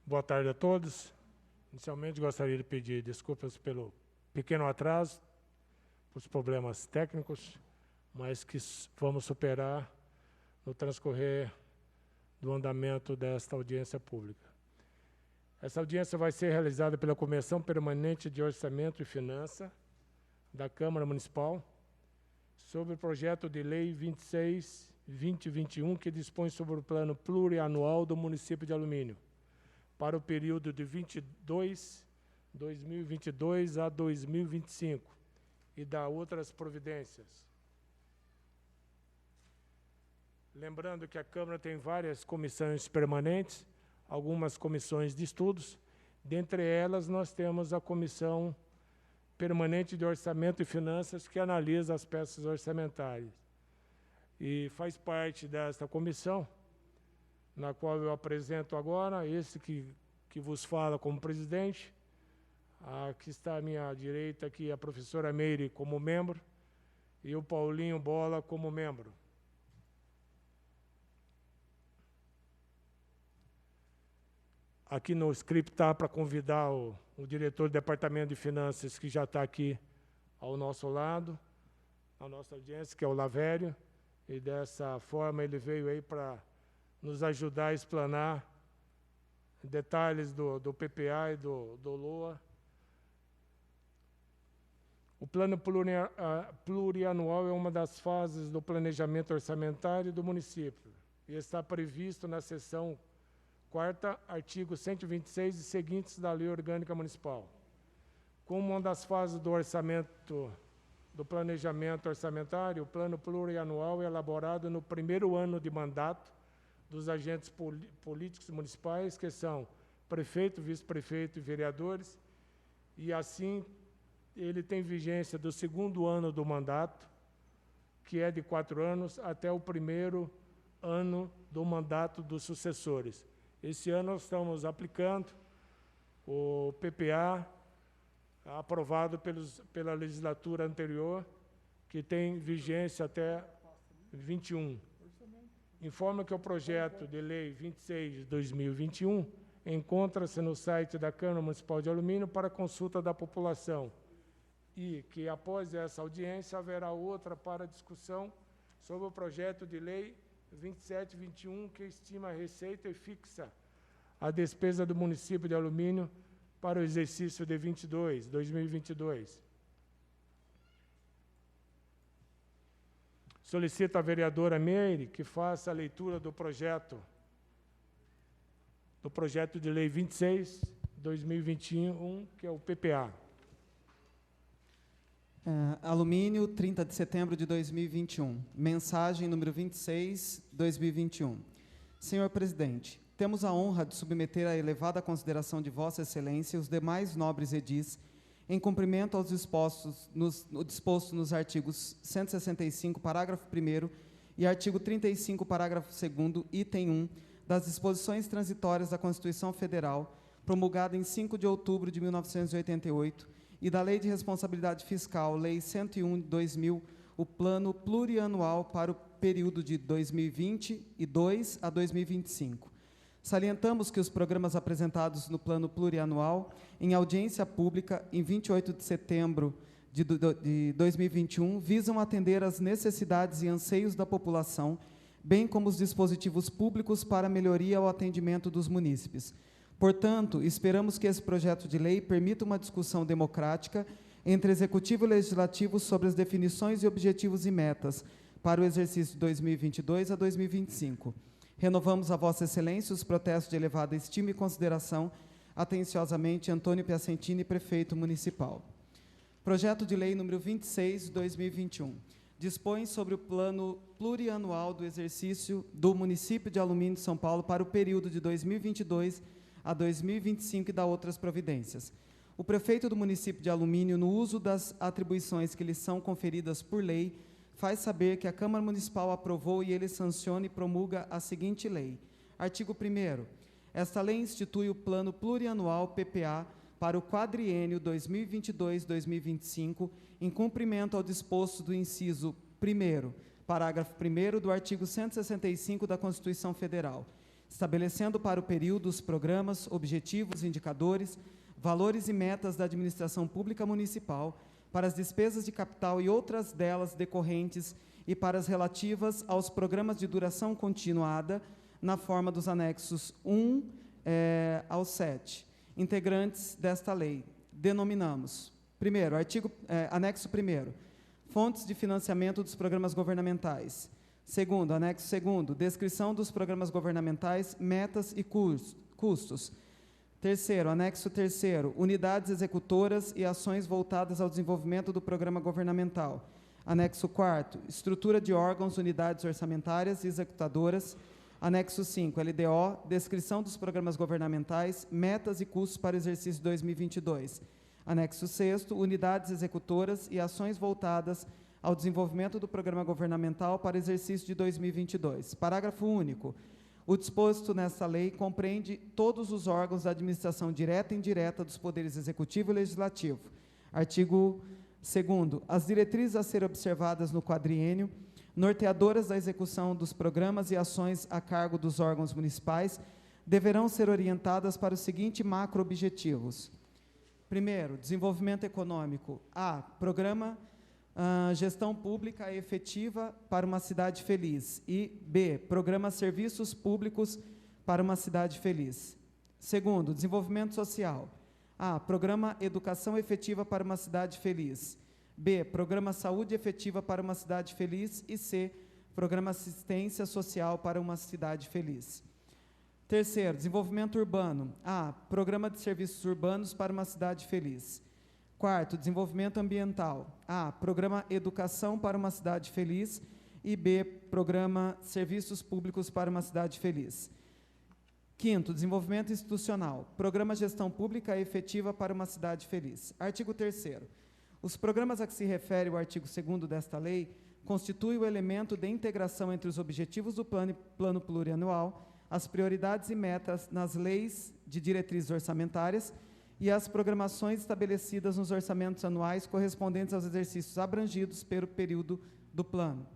Boa tarde a todos. Inicialmente, gostaria de pedir desculpas pelo pequeno atraso, por problemas técnicos, mas que vamos superar no transcorrer do andamento desta audiência pública. Essa audiência vai ser realizada pela Comissão Permanente de Orçamento e Finanças da Câmara Municipal sobre o projeto de lei 26/2021, que dispõe sobre o plano plurianual do município de Alumínio para o período de 2022 a 2025 e da outras providências. Lembrando que a Câmara tem várias comissões permanentes, algumas comissões de estudos. Dentre elas, nós temos a Comissão Permanente de Orçamento e Finanças, que analisa as peças orçamentárias. E faz parte desta comissão, na qual eu apresento agora, esse que vos fala como presidente. Aqui está à minha direita, aqui a professora Meire como membro, e o Paulinho Bola como membro. Aqui no script está para convidar o diretor do Departamento de Finanças, que já está aqui ao nosso lado, na nossa audiência, que é o Lavério, e dessa forma ele veio aí para nos ajudar a explanar detalhes do PPA e do LOA. O plano plurianual é uma das fases do planejamento orçamentário do município e está previsto na seção 4ª, artigo 126 e seguintes da Lei Orgânica Municipal. Como uma das fases do orçamento, do planejamento orçamentário, o plano plurianual é elaborado no primeiro ano de mandato dos agentes políticos municipais, que são prefeito, vice-prefeito e vereadores, e assim ele tem vigência do segundo ano do mandato, que é de 4 anos, até o primeiro ano do mandato dos sucessores. Esse ano nós estamos aplicando o PPA aprovado pela legislatura anterior, que tem vigência até 21. Informa que o projeto de lei 26/2021 encontra-se no site da Câmara Municipal de Alumínio para consulta da população e que, após essa audiência, haverá outra para discussão sobre o projeto de lei 27/21, que estima a receita e fixa a despesa do município de Alumínio para o exercício de 2022. Solicito à vereadora Meire que faça a leitura do projeto de lei 26/2021, que é o PPA. Alumínio, 30 de setembro de 2021. Mensagem número 26/2021. Senhor presidente, temos a honra de submeter à elevada consideração de Vossa Excelência os demais nobres edis, em cumprimento aos disposto nos artigos 165, parágrafo 1º, e artigo 35, parágrafo 2º, item 1, das disposições transitórias da Constituição Federal, promulgada em 5 de outubro de 1988, e da Lei de Responsabilidade Fiscal, Lei 101/2000, o Plano Plurianual para o período de 2022 a 2025. Salientamos que os programas apresentados no Plano Plurianual, em audiência pública, em 28 de setembro de 2021, visam atender às necessidades e anseios da população, bem como os dispositivos públicos para melhoria ao atendimento dos munícipes. Portanto, esperamos que esse projeto de lei permita uma discussão democrática entre Executivo e Legislativo sobre as definições e objetivos e metas para o exercício de 2022 a 2025. Renovamos a Vossa Excelência os protestos de elevada estima e consideração. Atenciosamente, Antônio Piacentini, Prefeito Municipal. Projeto de Lei número 26/2021. Dispõe sobre o plano plurianual do exercício do município de Alumínio de São Paulo para o período de 2022 a 2025 e da outras providências. O prefeito do município de Alumínio, no uso das atribuições que lhe são conferidas por lei, faz saber que a Câmara Municipal aprovou e ele sanciona e promulga a seguinte lei. Artigo 1º. Esta lei institui o Plano Plurianual PPA para o quadriênio 2022-2025, em cumprimento ao disposto do inciso 1º, parágrafo 1º do artigo 165 da Constituição Federal. estabelecendo para o período os programas, objetivos, indicadores, valores e metas da administração pública municipal, para as despesas de capital e outras delas decorrentes e para as relativas aos programas de duração continuada, na forma dos anexos 1 ao 7, integrantes desta lei. Denominamos, primeiro, anexo 1º, fontes de financiamento dos programas governamentais. Segundo, anexo 2º, descrição dos programas governamentais, metas e custos. Terceiro, anexo 3º, unidades executoras e ações voltadas ao desenvolvimento do programa governamental. Anexo 4º, estrutura de órgãos, unidades orçamentárias e executadoras. Anexo 5, LDO, descrição dos programas governamentais, metas e custos para o exercício 2022. Anexo 6º, unidades executoras e ações voltadas ao desenvolvimento do programa governamental para o exercício de 2022. Parágrafo único. O disposto nesta lei compreende todos os órgãos da administração direta e indireta dos poderes executivo e legislativo. Artigo 2º. As diretrizes a serem observadas no quadriênio, norteadoras da execução dos programas e ações a cargo dos órgãos municipais, deverão ser orientadas para os seguintes macro-objetivos. Primeiro, desenvolvimento econômico. A. Programa Gestão Pública Efetiva para uma Cidade Feliz. E B. Programa Serviços Públicos para uma Cidade Feliz. Segundo, desenvolvimento social. A. Programa Educação Efetiva para uma Cidade Feliz. B. Programa Saúde Efetiva para uma Cidade Feliz. E C. Programa Assistência Social para uma Cidade Feliz. Terceiro, desenvolvimento urbano. A. Programa de Serviços Urbanos para uma Cidade Feliz. Quarto, desenvolvimento ambiental. A. Programa Educação para uma Cidade Feliz. E B. Programa Serviços Públicos para uma Cidade Feliz. Quinto, desenvolvimento institucional. Programa Gestão Pública Efetiva para uma Cidade Feliz. Artigo 3º. Os programas a que se refere o artigo 2º desta lei constituem o elemento de integração entre os objetivos do plano plurianual, as prioridades e metas nas leis de diretrizes orçamentárias e as programações estabelecidas nos orçamentos anuais correspondentes aos exercícios abrangidos pelo período do plano.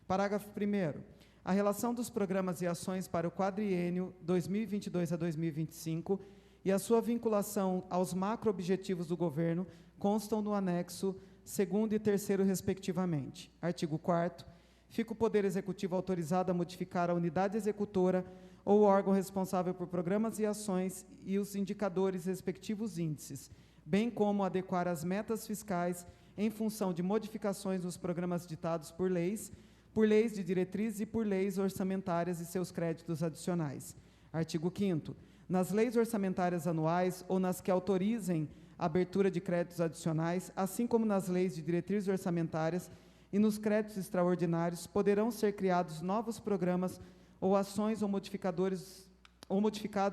Parágrafo 1º. A relação dos programas e ações para o quadriênio 2022 a 2025 e a sua vinculação aos macro-objetivos do governo constam no anexo 2º e 3º, respectivamente. Artigo 4º. Fica o Poder Executivo autorizado a modificar a unidade executora ou o órgão responsável por programas e ações e os indicadores respectivos índices, bem como adequar as metas fiscais em função de modificações nos programas ditados por leis de diretrizes e por leis orçamentárias e seus créditos adicionais. Artigo 5º. Nas leis orçamentárias anuais ou nas que autorizem a abertura de créditos adicionais, assim como nas leis de diretrizes orçamentárias e nos créditos extraordinários, poderão ser criados novos programas ou ações ou modificados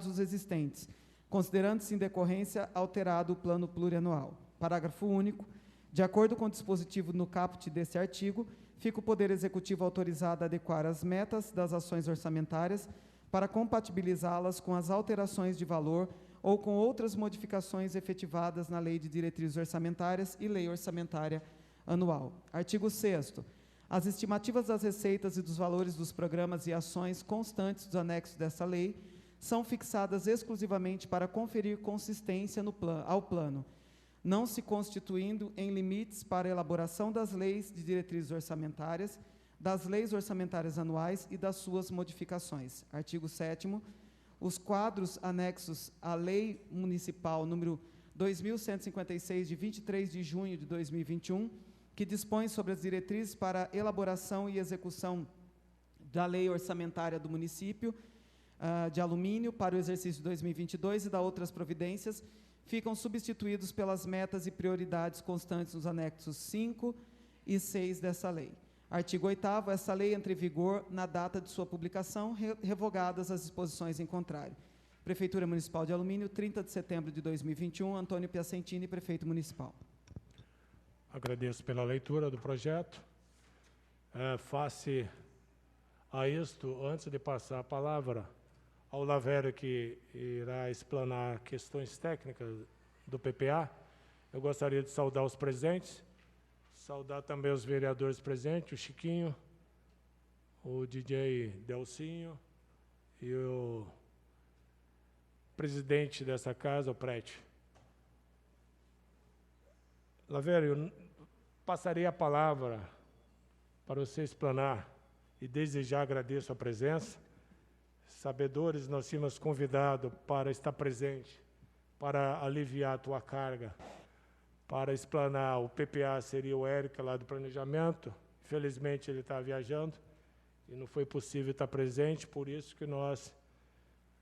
os existentes, considerando-se em decorrência alterado o plano plurianual. Parágrafo único. De acordo com o dispositivo no caput deste artigo, fica o Poder Executivo autorizado a adequar as metas das ações orçamentárias para compatibilizá-las com as alterações de valor ou com outras modificações efetivadas na Lei de Diretrizes Orçamentárias e Lei Orçamentária Anual. Artigo 6º. As estimativas das receitas e dos valores dos programas e ações constantes dos anexos desta lei são fixadas exclusivamente para conferir consistência ao plano, não se constituindo em limites para a elaboração das leis de diretrizes orçamentárias, das leis orçamentárias anuais e das suas modificações. Artigo 7º. Os quadros anexos à Lei Municipal número 2.156, de 23 de junho de 2021, que dispõe sobre as diretrizes para a elaboração e execução da Lei Orçamentária do Município de Alumínio para o exercício 2022 e da outras providências, ficam substituídos pelas metas e prioridades constantes nos anexos 5 e 6 dessa lei. Artigo 8º. Essa lei entra em vigor na data de sua publicação, revogadas as disposições em contrário. Prefeitura Municipal de Alumínio, 30 de setembro de 2021, Antônio Piacentini, Prefeito Municipal. Agradeço pela leitura do projeto. Face a isto, antes de passar a palavra ao Lavério, que irá explanar questões técnicas do PPA, eu gostaria de saudar os presentes, saudar também os vereadores presentes, o Chiquinho, o DJ Delcinho e o presidente dessa casa, o Prete. Lavério, eu passarei a palavra para você explanar, e desde já agradeço a presença. Sabedores, nós tínhamos convidado para estar presente, para aliviar a tua carga, para explanar. O PPA seria o Érica, lá do planejamento. Infelizmente, ele está viajando e não foi possível estar presente, por isso que nós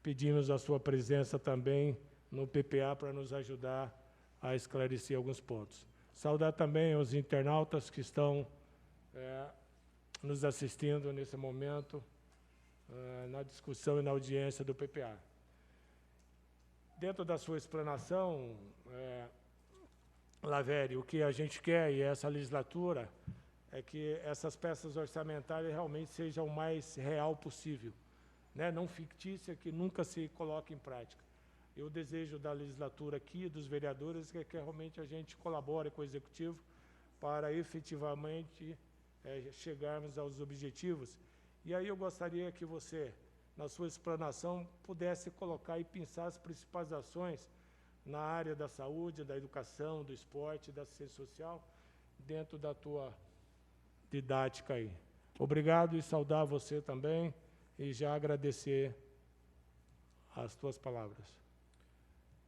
pedimos a sua presença também no PPA para nos ajudar a esclarecer alguns pontos. Saudar também os internautas que estão nos assistindo nesse momento, na discussão e na audiência do PPA. Dentro da sua explanação, Lavério, o que a gente quer, e essa legislatura, é que essas peças orçamentárias realmente sejam o mais real possível, né? Não fictícia, que nunca se coloque em prática. Eu desejo da legislatura aqui, dos vereadores, que realmente a gente colabore com o Executivo para efetivamente chegarmos aos objetivos. E aí eu gostaria que você, na sua explanação, pudesse colocar e pensar as principais ações na área da saúde, da educação, do esporte, da assistência social, dentro da tua didática aí. Obrigado e saudar você também, e já agradecer as tuas palavras.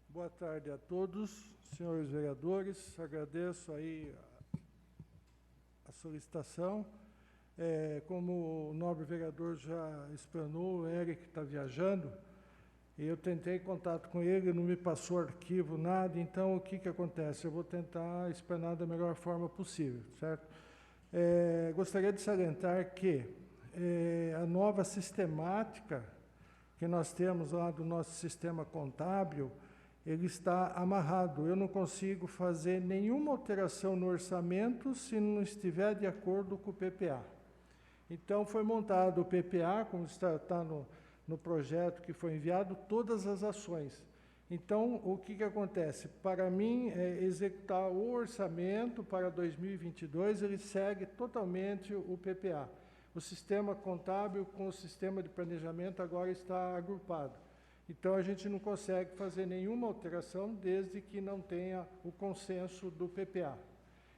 Boa tarde a todos, senhores vereadores. Agradeço aí a solicitação. Como o nobre vereador já explanou, o Eric está viajando, e eu tentei contato com ele, não me passou arquivo, nada. Então, o que acontece? Eu vou tentar explanar da melhor forma possível, certo? Gostaria de salientar que a nova sistemática que nós temos lá do nosso sistema contábil, ele está amarrado. Eu não consigo fazer nenhuma alteração no orçamento se não estiver de acordo com o PPA. Então, foi montado o PPA, como está no projeto que foi enviado, todas as ações. Então, o que acontece? Para mim, executar o orçamento para 2022, ele segue totalmente o PPA. O sistema contábil com o sistema de planejamento agora está agrupado. Então, a gente não consegue fazer nenhuma alteração desde que não tenha o consenso do PPA.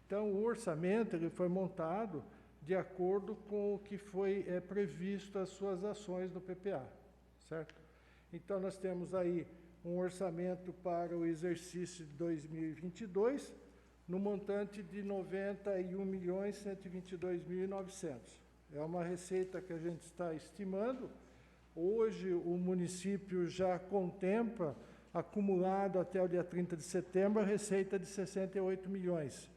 Então, o orçamento ele foi montado de acordo com o que foi previsto as suas ações no PPA, certo? Então, nós temos aí um orçamento para o exercício de 2022, no montante de R$ 91.122.900. É uma receita que a gente está estimando. Hoje, o município já contempla, acumulado até o dia 30 de setembro, a receita de 68 milhões.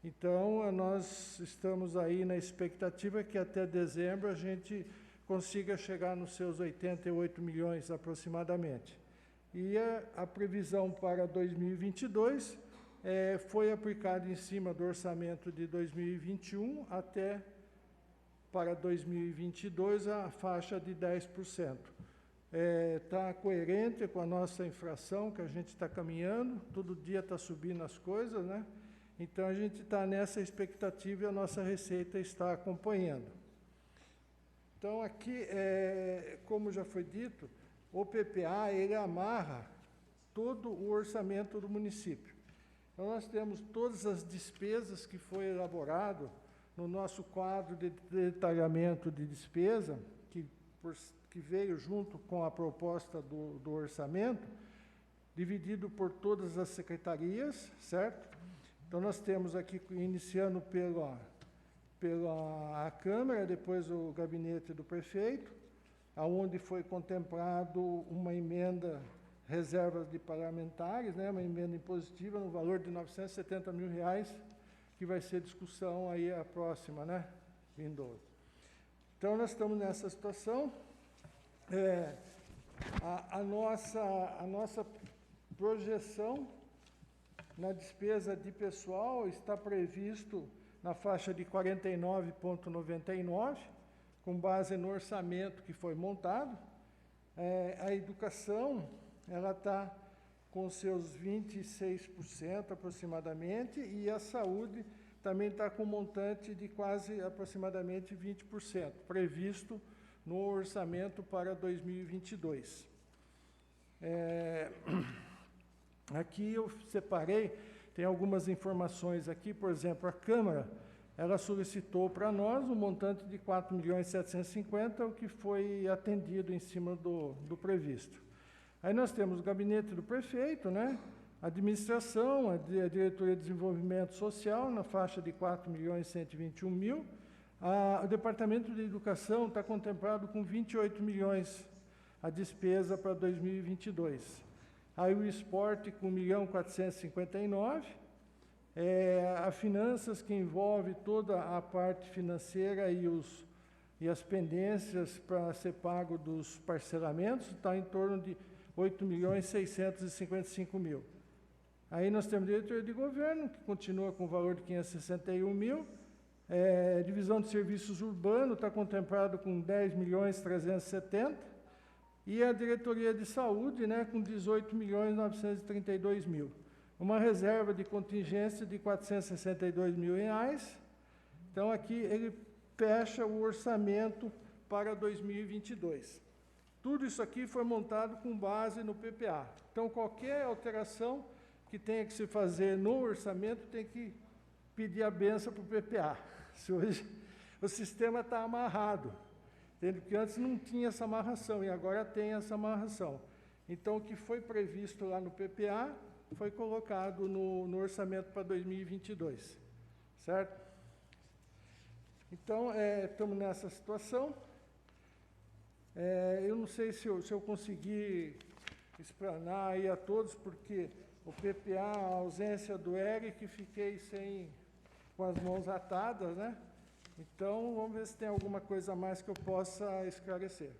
Então, nós estamos aí na expectativa que até dezembro a gente consiga chegar nos seus 88 milhões aproximadamente. E a previsão para 2022 foi aplicada em cima do orçamento de 2021 até para 2022 a faixa de 10%. Está coerente com a nossa inflação, que a gente está caminhando, todo dia está subindo as coisas, né? Então, a gente está nessa expectativa e a nossa receita está acompanhando. Então, aqui, como já foi dito, o PPA, ele amarra todo o orçamento do município. Então, nós temos todas as despesas que foi elaborado no nosso quadro de detalhamento de despesa, que veio junto com a proposta do orçamento, dividido por todas as secretarias, certo? Então, nós temos aqui, iniciando pela Câmara, depois o gabinete do prefeito, aonde foi contemplado uma emenda, reservas de parlamentares, né, uma emenda impositiva no valor de R$ 970 mil, que vai ser discussão aí a próxima, né, vindoura. Então, nós estamos nessa situação. A nossa projeção na despesa de pessoal está previsto na faixa de 49,99, com base no orçamento que foi montado. A educação, ela está com seus 26% aproximadamente, e a saúde também está com um montante de quase aproximadamente 20%, previsto no orçamento para 2022. Aqui eu separei, tem algumas informações aqui, por exemplo, a Câmara, ela solicitou para nós um montante de 4.750.000, o que foi atendido em cima do previsto. Aí nós temos o gabinete do prefeito, né? A administração, a Diretoria de Desenvolvimento Social, na faixa de 4.121.000. O Departamento de Educação está contemplado com 28 milhões a despesa para 2022. Aí o esporte com 1.459.000. A finanças, que envolve toda a parte financeira e as pendências para ser pago dos parcelamentos, está em torno de 8.655.000. Aí nós temos a diretoria de governo, que continua com o valor de 561.000. Divisão de serviços urbanos está contemplado com 10.370.000. E a diretoria de saúde, né, com 18.932.000. Uma reserva de contingência de R$462.000. Então, aqui ele fecha o orçamento para 2022. Tudo isso aqui foi montado com base no PPA. Então, qualquer alteração que tenha que se fazer no orçamento tem que pedir a benção para o PPA. Se hoje o sistema está amarrado, entende? Porque antes não tinha essa amarração e agora tem essa amarração. Então, o que foi previsto lá no PPA foi colocado no orçamento para 2022, certo? Então, estamos nessa situação. Eu não sei se eu consegui explanar aí a todos, porque o PPA, a ausência do Eric, fiquei com as mãos atadas, né? Então, vamos ver se tem alguma coisa a mais que eu possa esclarecer.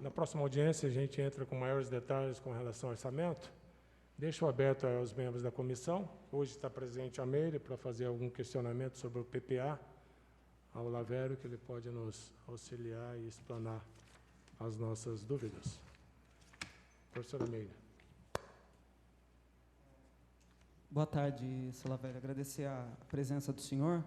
Na próxima audiência, a gente entra com maiores detalhes com relação ao orçamento. Deixo aberto aos membros da comissão. Hoje está presente a Meire para fazer algum questionamento sobre o PPA, ao Lavério, que ele pode nos auxiliar e explanar as nossas dúvidas. Professora Meire. Boa tarde, Salavério. Agradecer a presença do senhor.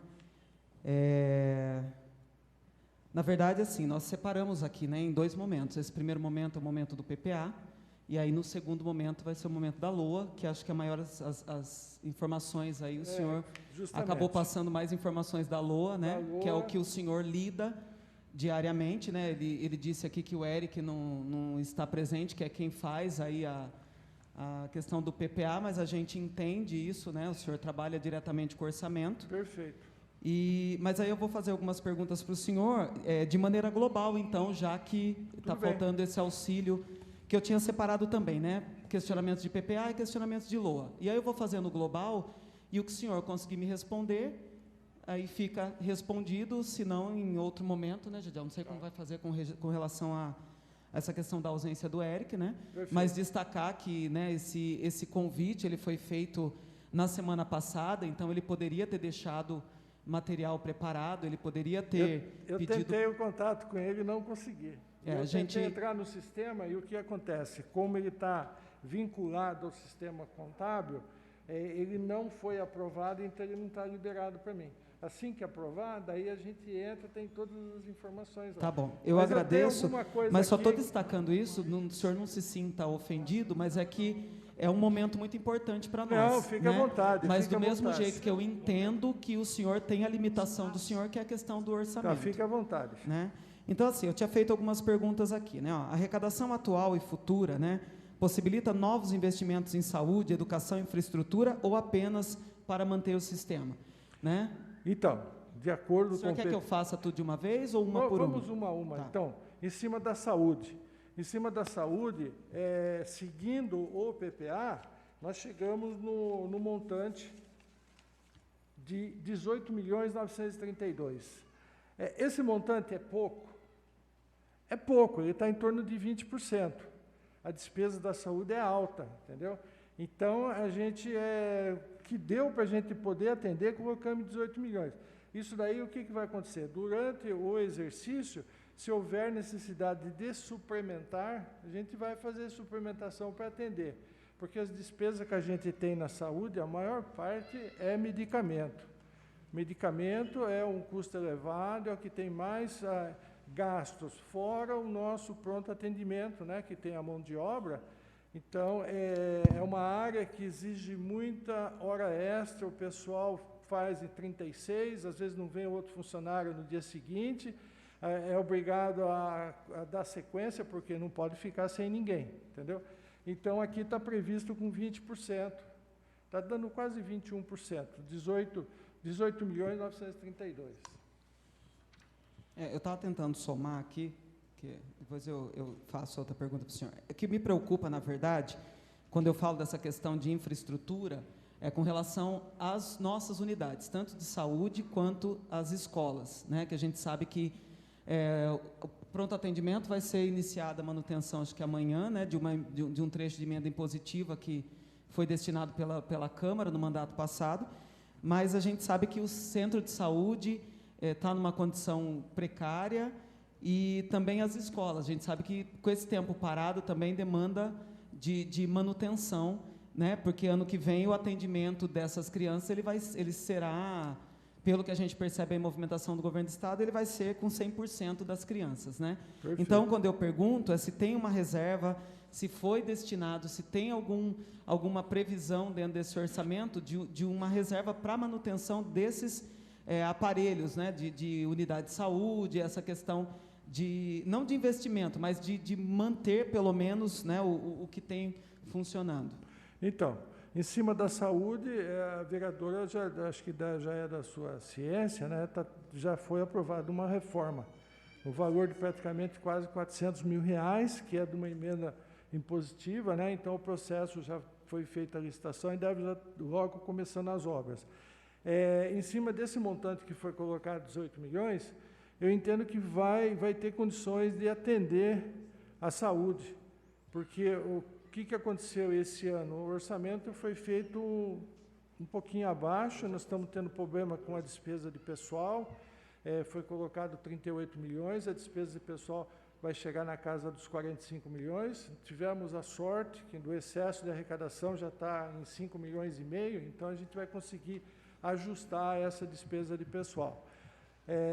Na verdade, assim, nós separamos aqui, né, em dois momentos. Esse primeiro momento é o momento do PPA, e aí no segundo momento vai ser o momento da LOA, que acho que é maior as informações aí. O senhor acabou passando mais informações da LOA, né, que é o que o senhor lida diariamente, né? Ele disse aqui que o Eric não está presente, que é quem faz aí a questão do PPA, mas a gente entende isso, né? O senhor trabalha diretamente com orçamento. Perfeito. Mas aí eu vou fazer algumas perguntas para o senhor, de maneira global, então, já que está faltando esse auxílio, que eu tinha separado também, né? Questionamentos de PPA e questionamentos de LOA. E aí eu vou fazendo global, e o que o senhor conseguir me responder, aí fica respondido, se não em outro momento, né, Jadiel? Não sei como vai fazer com relação a essa questão da ausência do Eric, né? Perfeito. Mas destacar que, né, esse convite ele foi feito na semana passada, então ele poderia ter deixado material preparado, ele poderia ter eu pedido... tentei o contato com ele e não consegui. Eu tentei entrar no sistema e o que acontece? Como ele está vinculado ao sistema contábil, ele não foi aprovado, então ele não está liberado para mim. Assim que aprovar, daí a gente entra, tem todas as informações lá. Tá bom, eu agradeço, mas só estou destacando isso, o senhor não se sinta ofendido, mas é que é um momento muito importante para nós. Não, fica à vontade. Mas do mesmo jeito que eu entendo que o senhor tem a limitação do senhor, que é a questão do orçamento. Tá, fica à vontade. Né? Então, assim, eu tinha feito algumas perguntas aqui, né? A arrecadação atual e futura, né, possibilita novos investimentos em saúde, educação e infraestrutura ou apenas para manter o sistema, né? Então, de acordo com... O senhor quer que eu faça tudo de uma vez ou uma por uma? Vamos uma a uma. Tá. Então, em cima da saúde. Em cima da saúde, seguindo o PPA, nós chegamos no montante de 18.932.000. Esse montante é pouco? É pouco, ele está em torno de 20%. A despesa da saúde é alta, entendeu? Então, a gente, que deu para a gente poder atender, colocamos 18 milhões. Isso daí, o que vai acontecer? Durante o exercício, se houver necessidade de suplementar, a gente vai fazer suplementação para atender. Porque as despesas que a gente tem na saúde, a maior parte é medicamento. Medicamento é um custo elevado, é o que tem mais gastos, fora o nosso pronto atendimento, né, que tem a mão de obra. Então, é uma área que exige muita hora extra, o pessoal faz em 36, às vezes não vem outro funcionário no dia seguinte, é obrigado a dar sequência, porque não pode ficar sem ninguém, entendeu? Então, aqui está previsto com 20%, está dando quase 21%, 18.932. Eu estava tentando somar aqui, que depois eu faço outra pergunta para o senhor. O que me preocupa, na verdade, quando eu falo dessa questão de infraestrutura, é com relação às nossas unidades, tanto de saúde quanto às escolas, né? Que a gente sabe que o pronto atendimento vai ser iniciada a manutenção, acho que amanhã, né? De um trecho de emenda impositiva que foi destinado pela Câmara no mandato passado, mas a gente sabe que o centro de saúde está numa condição precária, e também as escolas. A gente sabe que, com esse tempo parado, também demanda de manutenção, né? Porque ano que vem o atendimento dessas crianças ele será, pelo que a gente percebe em movimentação do governo do Estado, ele vai ser com 100% das crianças, né? Perfeito. Então, quando eu pergunto se tem uma reserva, se foi destinado, se tem alguma previsão dentro desse orçamento de uma reserva para manutenção desses aparelhos, né? De unidade de saúde, essa questão não de investimento, mas de manter, pelo menos, né, o que tem funcionando. Então, em cima da saúde, a vereadora, acho que já é da sua ciência, né, já foi aprovada uma reforma, o valor de praticamente quase R$400 mil, que é de uma emenda impositiva, né, então o processo já foi feita a licitação e deve já logo começando as obras. Em cima desse montante que foi colocado, 18 milhões, eu entendo que vai ter condições de atender a saúde, porque o que aconteceu esse ano? O orçamento foi feito um pouquinho abaixo, nós estamos tendo problema com a despesa de pessoal, foi colocado 38 milhões, a despesa de pessoal vai chegar na casa dos 45 milhões, tivemos a sorte que do excesso de arrecadação já está em 5,5 milhões, então a gente vai conseguir ajustar essa despesa de pessoal.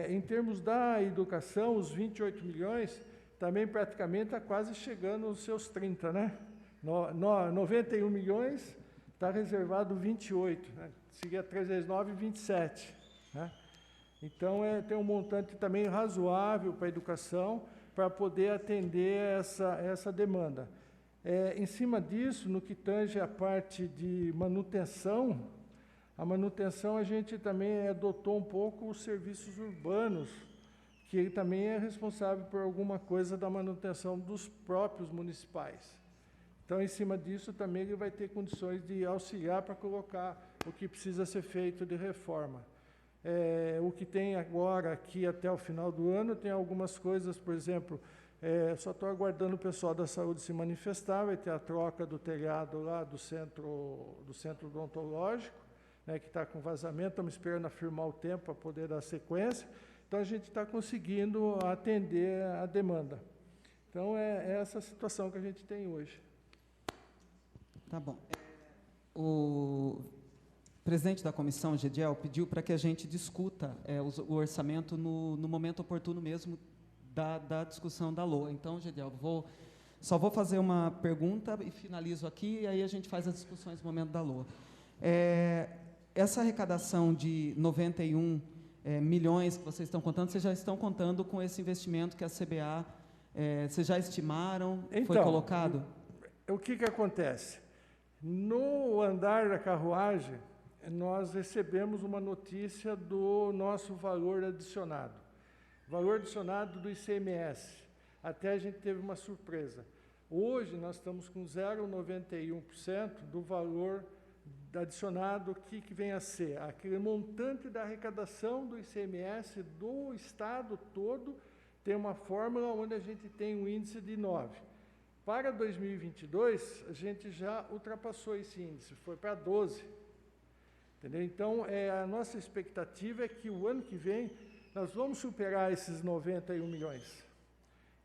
Em termos da educação, os 28 milhões, também praticamente está quase chegando aos seus 30, né? 91 milhões, está reservado 28, né? Seria 3 vezes 9, 27, né? Então, tem um montante também razoável para a educação, para poder atender essa demanda. Em cima disso, no que tange a parte de manutenção, a manutenção, a gente também adotou um pouco os serviços urbanos, que ele também é responsável por alguma coisa da manutenção dos próprios municipais. Então, em cima disso, também ele vai ter condições de auxiliar para colocar o que precisa ser feito de reforma. O que tem agora, aqui até o final do ano, tem algumas coisas, por exemplo, só estou aguardando o pessoal da saúde se manifestar, vai ter a troca do telhado lá do centro odontológico, né, que está com vazamento, estamos esperando afirmar o tempo para poder dar sequência. Então, a gente está conseguindo atender a demanda. Então, é essa situação que a gente tem hoje. Tá bom. O presidente da comissão, Gediel, pediu para que a gente discuta o orçamento no momento oportuno mesmo da discussão da LOA. Então, Gediel, só vou fazer uma pergunta e finalizo aqui, e aí a gente faz as discussões no momento da LOA. Essa arrecadação de 91 milhões que vocês estão contando, vocês já estão contando com esse investimento que a CBA, vocês já estimaram, então, foi colocado? O que acontece? No andar da carruagem, nós recebemos uma notícia do nosso valor adicionado. Valor adicionado do ICMS. Até a gente teve uma surpresa. Hoje, nós estamos com 0,91% do valor adicionado, que vem a ser aquele montante da arrecadação do ICMS do Estado todo, tem uma fórmula onde a gente tem um índice de 9. Para 2022, a gente já ultrapassou esse índice, foi para 12. Entendeu? Então, a nossa expectativa é que o ano que vem nós vamos superar esses 91 milhões.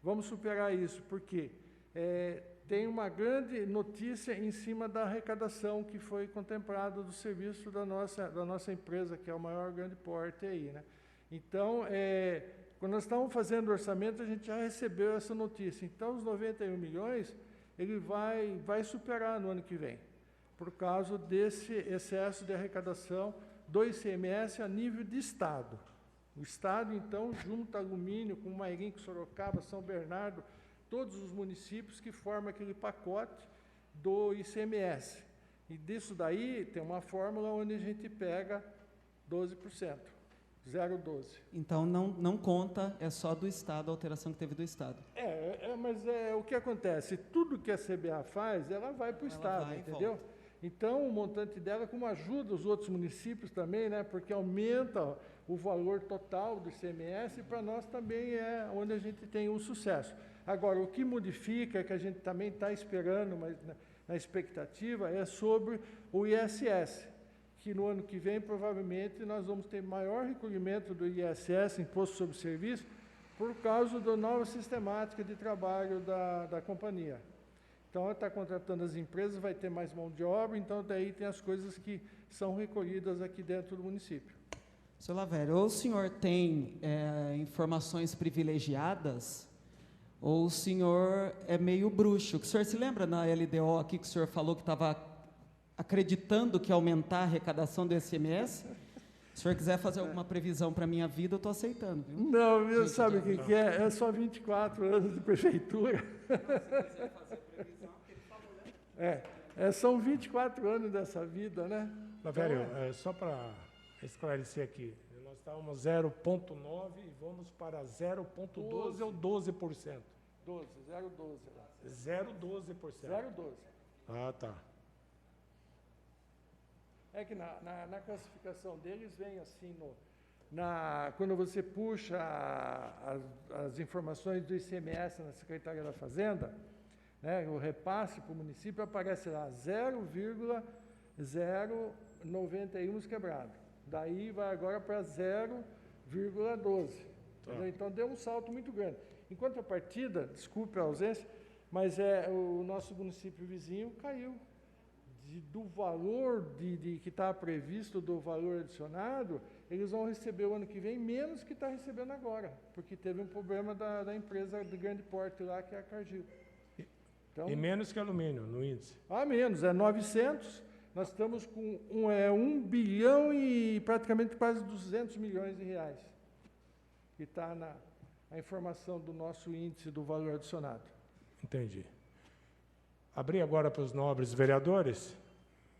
Vamos superar isso, porque tem uma grande notícia em cima da arrecadação que foi contemplada do serviço da nossa empresa, que é o maior grande porte aí, né? Então, quando nós estávamos fazendo o orçamento, a gente já recebeu essa notícia. Então, os 91 milhões, ele vai superar no ano que vem, por causa desse excesso de arrecadação do ICMS a nível de Estado. O Estado, então, junta alumínio com Mairim, com Sorocaba, São Bernardo, todos os municípios que formam aquele pacote do ICMS. E disso daí tem uma fórmula onde a gente pega 12%, 0,12%. Então, não conta, é só do Estado, a alteração que teve do Estado. Mas o que acontece? Tudo que a CBA faz, ela vai para o Estado, entendeu? Então, o montante dela, como ajuda os outros municípios também, né? Porque aumenta o valor total do ICMS, e para nós também é onde a gente tem um sucesso. Agora, o que modifica, que a gente também está esperando, mas na expectativa, é sobre o ISS, que no ano que vem, provavelmente, nós vamos ter maior recolhimento do ISS, Imposto sobre Serviço, por causa da nova sistemática de trabalho da companhia. Então, ela está contratando as empresas, vai ter mais mão de obra, então daí tem as coisas que são recolhidas aqui dentro do município. Seu Lavério, ou o senhor tem informações privilegiadas, ou o senhor é meio bruxo. O senhor se lembra na LDO aqui que o senhor falou que estava acreditando que ia aumentar a arrecadação do ICMS? Se o senhor quiser fazer alguma previsão para a minha vida, eu estou aceitando. Viu? Não, sabe o que é? É só 24 anos de prefeitura. Se quiser fazer previsão, que ele falou, né? São 24 anos dessa vida, né? Lavério, só para esclarecer aqui, nós estávamos 0,9 e vamos para 0,12 ou 12%? 0,12. 0,12%. 0,12. Ah, tá. É que na classificação deles vem assim, quando você puxa as informações do ICMS na Secretaria da Fazenda, né, o repasse para o município aparece lá 0,091 quebrado. Daí vai agora para 0,12. Tá. Então deu um salto muito grande. Em contrapartida, desculpe a ausência, mas o nosso município vizinho caiu. Do valor que está previsto, do valor adicionado, eles vão receber o ano que vem menos que está recebendo agora, porque teve um problema da empresa de grande porte lá, que é a Cargill. Então, e menos que alumínio no índice? Menos, 900. Nós estamos com 1 bilhão e praticamente quase 200 milhões de reais, que está a informação do nosso índice do valor adicionado. Entendi. Abrir agora para os nobres vereadores,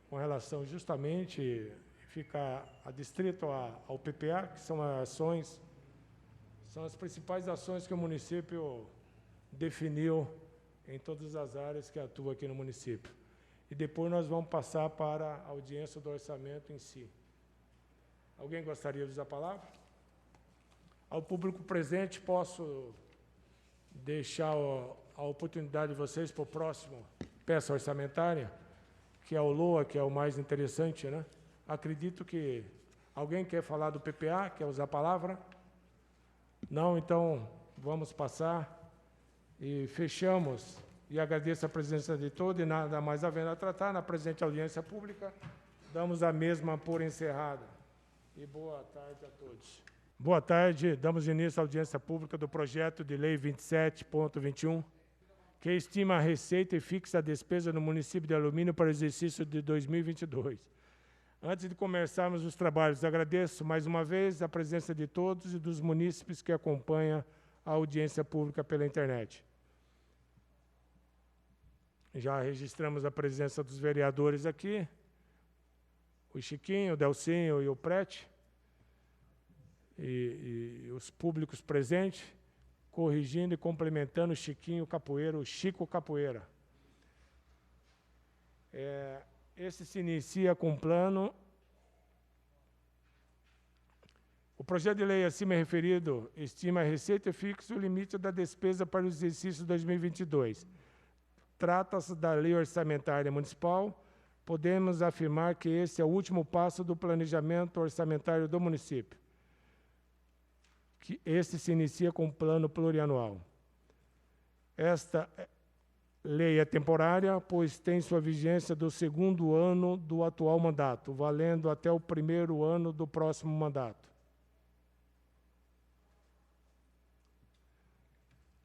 com relação justamente, fica adstrito ao PPA, que são as principais ações que o município definiu em todas as áreas que atua aqui no município. E depois nós vamos passar para a audiência do orçamento em si. Alguém gostaria de usar a palavra? Ao público presente, posso deixar a oportunidade de vocês para o próximo peça orçamentária, que é o LOA, que é o mais interessante, né? Acredito que alguém quer falar do PPA, quer usar a palavra? Não, então vamos passar e fechamos. E agradeço a presença de todos e nada mais havendo a tratar. Na presente audiência pública, damos a mesma por encerrada. E boa tarde a todos. Boa tarde, damos início à audiência pública do projeto de lei 27.21, que estima a receita e fixa a despesa no município de Alumínio para o exercício de 2022. Antes de começarmos os trabalhos, agradeço mais uma vez a presença de todos e dos munícipes que acompanham a audiência pública pela internet. Já registramos a presença dos vereadores aqui, o Chiquinho, o Delcinho e o Prete, e os públicos presentes, corrigindo e complementando o Chiquinho Capoeira, o Chico Capoeira. Esse se inicia com plano. O projeto de lei acima referido estima a receita e fixa o limite da despesa para o exercício 2022. Trata-se da lei orçamentária municipal. Podemos afirmar que esse é o último passo do planejamento orçamentário do município. Que este se inicia com o plano plurianual. lei é temporária, pois tem sua vigência do 2º ano do atual mandato, valendo até o 1º ano do próximo mandato.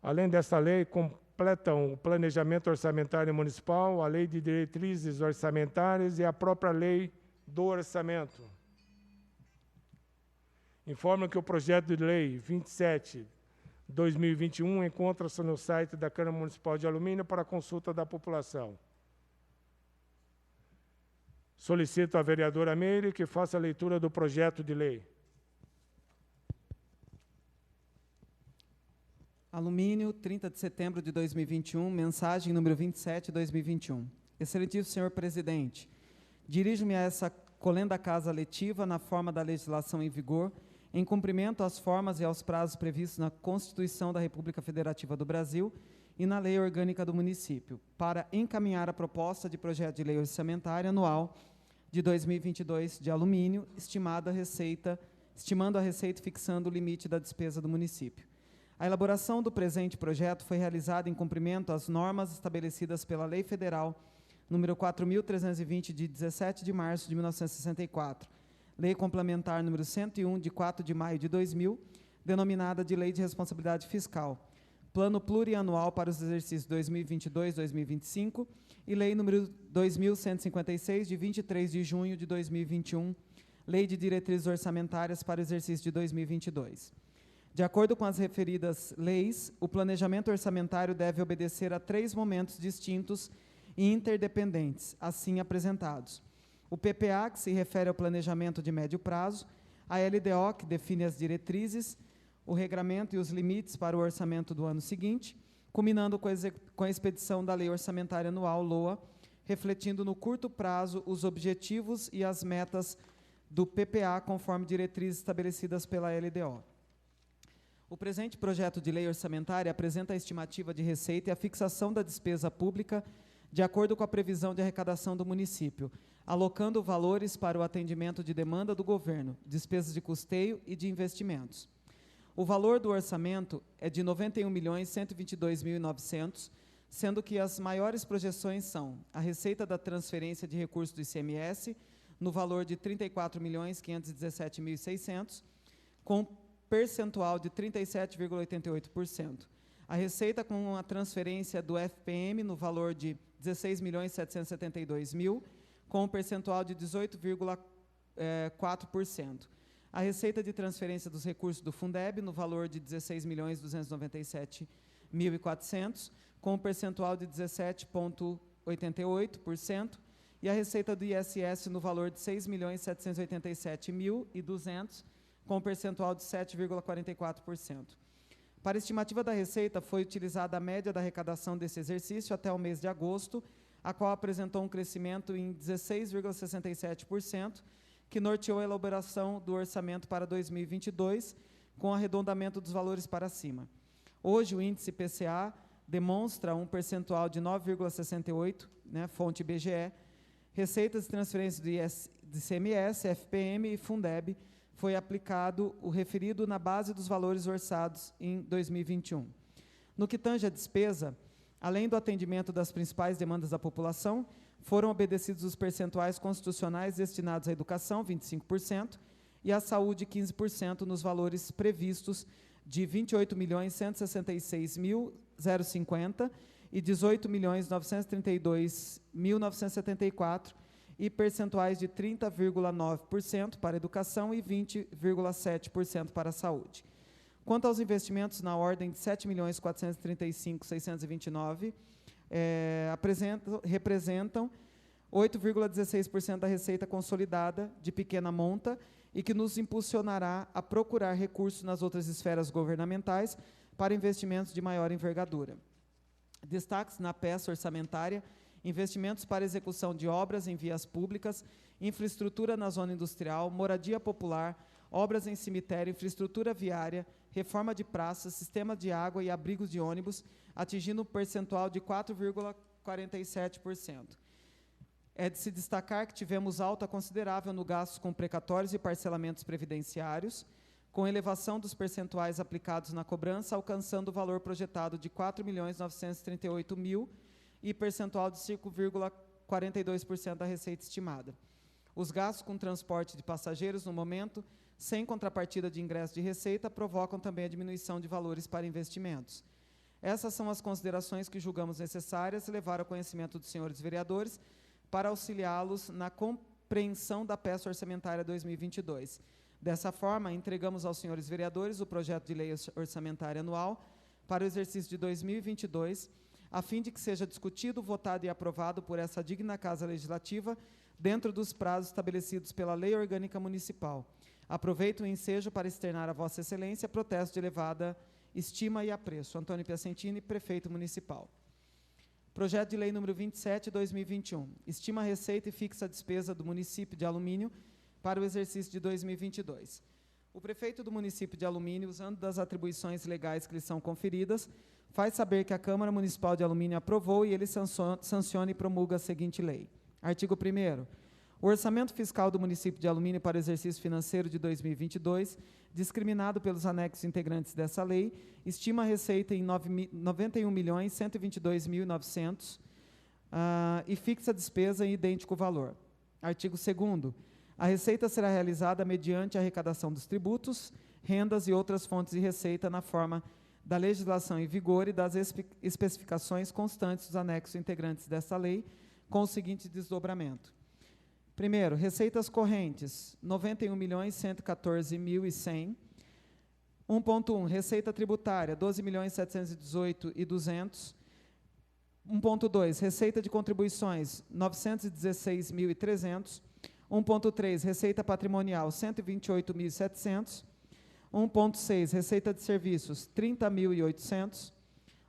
Além desta lei, completam o Planejamento Orçamentário Municipal, a Lei de Diretrizes Orçamentárias e a própria Lei do Orçamento. Informo que o projeto de lei 27/2021 encontra-se no site da Câmara Municipal de Alumínio para consulta da população. Solicito à vereadora Meire que faça a leitura do projeto de lei. Alumínio, 30 de setembro de 2021, mensagem número 27/2021. Excelentíssimo senhor presidente, dirijo-me a essa colenda casa letiva na forma da legislação em vigor, em cumprimento às formas e aos prazos previstos na Constituição da República Federativa do Brasil e na Lei Orgânica do Município, para encaminhar a proposta de projeto de lei orçamentária anual de 2022 de alumínio, estimando a receita e fixando o limite da despesa do município. A elaboração do presente projeto foi realizada em cumprimento às normas estabelecidas pela Lei Federal número 4.320, de 17 de março de 1964, Lei Complementar número 101, de 4 de maio de 2000, denominada de Lei de Responsabilidade Fiscal, Plano Plurianual para os exercícios 2022-2025 e Lei número 2.156, de 23 de junho de 2021, Lei de Diretrizes Orçamentárias para o exercício de 2022. De acordo com as referidas leis, o planejamento orçamentário deve obedecer a 3 momentos distintos e interdependentes, assim apresentados. O PPA, que se refere ao planejamento de médio prazo, a LDO, que define as diretrizes, o regramento e os limites para o orçamento do ano seguinte, culminando com a expedição da Lei Orçamentária Anual, LOA, refletindo no curto prazo os objetivos e as metas do PPA, conforme diretrizes estabelecidas pela LDO. O presente projeto de lei orçamentária apresenta a estimativa de receita e a fixação da despesa pública de acordo com a previsão de arrecadação do município, alocando valores para o atendimento de demanda do governo, despesas de custeio e de investimentos. O valor do orçamento é de R$ 91.122.900, sendo que as maiores projeções são a receita da transferência de recursos do ICMS, no valor de R$ 34.517.600, com percentual de 37,88%. A receita com a transferência do FPM no valor de R$ 16.772.000, com percentual de 18,4%. A receita de transferência dos recursos do Fundeb no valor de R$ 16.297.400, com percentual de 17,88%. E a receita do ISS no valor de R$ 6.787.200, com percentual de 7,44%. Para a estimativa da receita, foi utilizada a média da arrecadação desse exercício até o mês de agosto, a qual apresentou um crescimento em 16,67%, que norteou a elaboração do orçamento para 2022, com arredondamento dos valores para cima. Hoje, o índice PCA demonstra um percentual de 9,68%, fonte IBGE, receitas e transferências do ICMS, FPM e Fundeb, foi aplicado o referido na base dos valores orçados em 2021. No que tange à despesa, além do atendimento das principais demandas da população, foram obedecidos os percentuais constitucionais destinados à educação, 25%, e à saúde, 15%, nos valores previstos de R$ 28.166.050 e R$ 18.932.974, e percentuais de 30,9% para a educação e 20,7% para a saúde. Quanto aos investimentos na ordem de R$ 7.435.629, representam 8,16% da receita consolidada de pequena monta e que nos impulsionará a procurar recursos nas outras esferas governamentais para investimentos de maior envergadura. Destaques na peça orçamentária: investimentos para execução de obras em vias públicas, infraestrutura na zona industrial, moradia popular, obras em cemitério, infraestrutura viária, reforma de praças, sistema de água e abrigos de ônibus, atingindo um percentual de 4,47%. É de se destacar que tivemos alta considerável no gasto com precatórios e parcelamentos previdenciários, com elevação dos percentuais aplicados na cobrança, alcançando o valor projetado de R$ 4.938.000, e percentual de 5,42% da receita estimada. Os gastos com transporte de passageiros, no momento, sem contrapartida de ingresso de receita, provocam também a diminuição de valores para investimentos. Essas são as considerações que julgamos necessárias levar ao conhecimento dos senhores vereadores para auxiliá-los na compreensão da peça orçamentária 2022. Dessa forma, entregamos aos senhores vereadores o projeto de lei orçamentária anual para o exercício de 2022, a fim de que seja discutido, votado e aprovado por essa digna Casa Legislativa dentro dos prazos estabelecidos pela Lei Orgânica Municipal. Aproveito o ensejo para externar a Vossa Excelência protesto de elevada estima e apreço. Antônio Piacentini, Prefeito Municipal. Projeto de Lei número 27/2021. Estima a receita e fixa a despesa do município de Alumínio para o exercício de 2022. O prefeito do município de Alumínio, usando das atribuições legais que lhe são conferidas, faz saber que a Câmara Municipal de Alumínio aprovou e ele sanciona e promulga a seguinte lei. Artigo 1º. O orçamento fiscal do município de Alumínio para o exercício financeiro de 2022, discriminado pelos anexos integrantes dessa lei, estima a receita em 91.122.900 e fixa a despesa em idêntico valor. Artigo 2º. A receita será realizada mediante a arrecadação dos tributos, rendas e outras fontes de receita na forma da legislação em vigor e das especificações constantes dos anexos integrantes dessa lei, com o seguinte desdobramento. Primeiro, receitas correntes, 91.114.100. 1.1, receita tributária, 12.718.200. 1.2, receita de contribuições, 916.300. 1.3, receita patrimonial, 128.700. 1.6, receita de serviços, 30.800.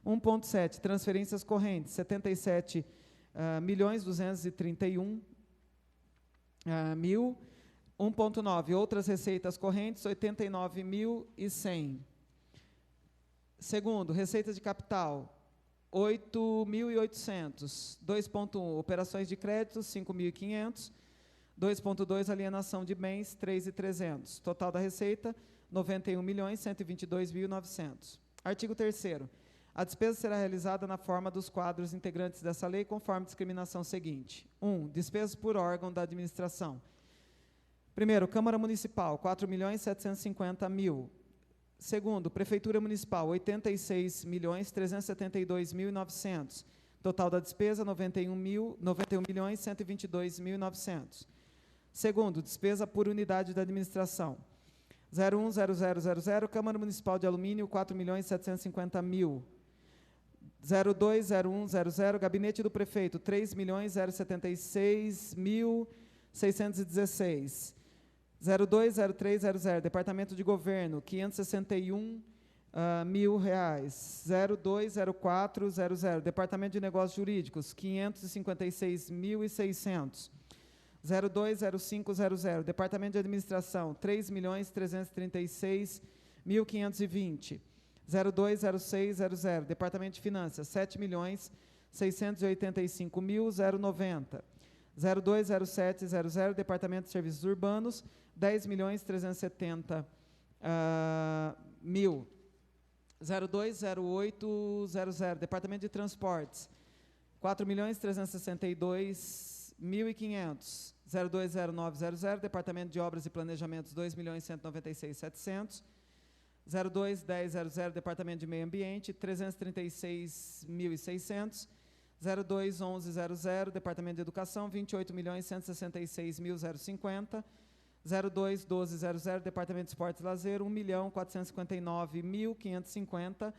1.7, transferências correntes, 77.231.000. 1.9, outras receitas correntes, 89.100. Segundo, receita de capital, 8.800. 2.1, operações de crédito, 5.500. 2.2, alienação de bens, 3.300. Total da receita, 91.122.900. Artigo 3º. A despesa será realizada na forma dos quadros integrantes dessa lei, conforme discriminação seguinte. 1. Despesas por órgão da administração. Primeiro, Câmara Municipal, 4.750.000. Segundo, Prefeitura Municipal, 86.372.900. Total da despesa, 91.122.900. Segundo, despesa por unidade da administração. 010000, Câmara Municipal de Alumínio, 4.750.000. 020100, Gabinete do Prefeito, 3.076.616. 020300, Departamento de Governo, R$561.000. 020400, Departamento de Negócios Jurídicos, 556.600. 020500, Departamento de Administração, 3.336.520. 020600, Departamento de Finanças, 7.685.090. 020700, Departamento de Serviços Urbanos, 10.370.000. 020800, Departamento de Transportes, 4.362.500. 020900, Departamento de Obras e Planejamentos, 2.196.700. 021000, Departamento de Meio Ambiente, 336.600. 021100, Departamento de Educação, 28.166.050. 021200, Departamento de Esportes e Lazer, 1.459.550.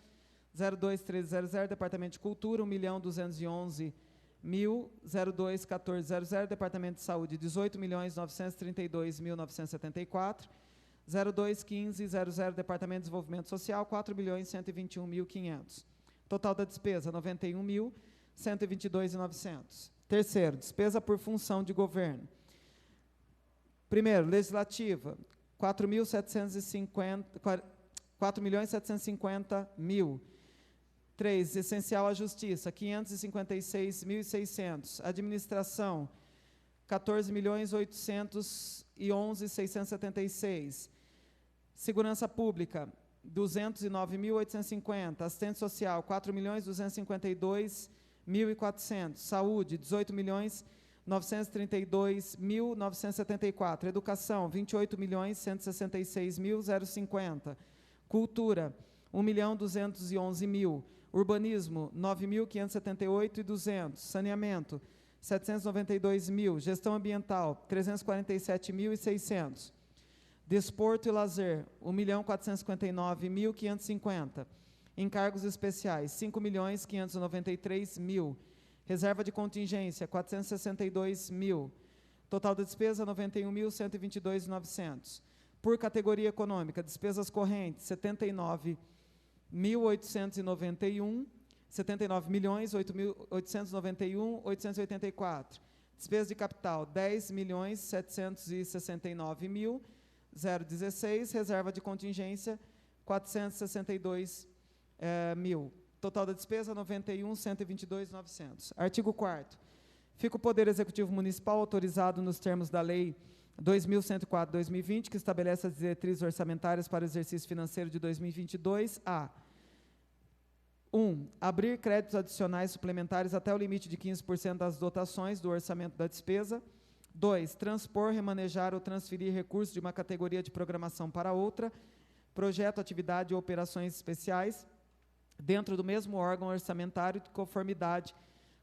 02300, Departamento de Cultura, 1.211.000. 021400, Departamento de Saúde, 18.932.974. 021500, Departamento de Desenvolvimento Social, 4.121.500. Total da despesa, 91.122.900. Terceiro, despesa por função de governo. Primeiro, legislativa, 4.750.000. 3, essencial à justiça, 556.600. Administração, 14.811.676. Segurança Pública, 209.850. Assistente Social, 4.252.000. 1.400. Saúde, 18.932.974. Educação, 28.166.050. Cultura, 1.211.000. Urbanismo, 9.578.200. Saneamento, 792.000. Gestão ambiental, 347.600. Desporto e lazer, 1.459.550. Encargos especiais, 5.593.000. Reserva de contingência, 462.000. Total da despesa, 91.122.900. Por categoria econômica, despesas correntes, 79.891. 79.891.884. Despesa de capital, 10.769.016. Reserva de contingência, 462 mil. Total da despesa, 91.122.900. Artigo 4º. Fica o Poder Executivo Municipal autorizado nos termos da Lei 2.104/2020, que estabelece as diretrizes orçamentárias para o exercício financeiro de 2022, a 1. Abrir créditos adicionais suplementares até o limite de 15% das dotações do orçamento da despesa. 2. Transpor, remanejar ou transferir recursos de uma categoria de programação para outra, projeto, atividade ou operações especiais, dentro do mesmo órgão orçamentário, de conformidade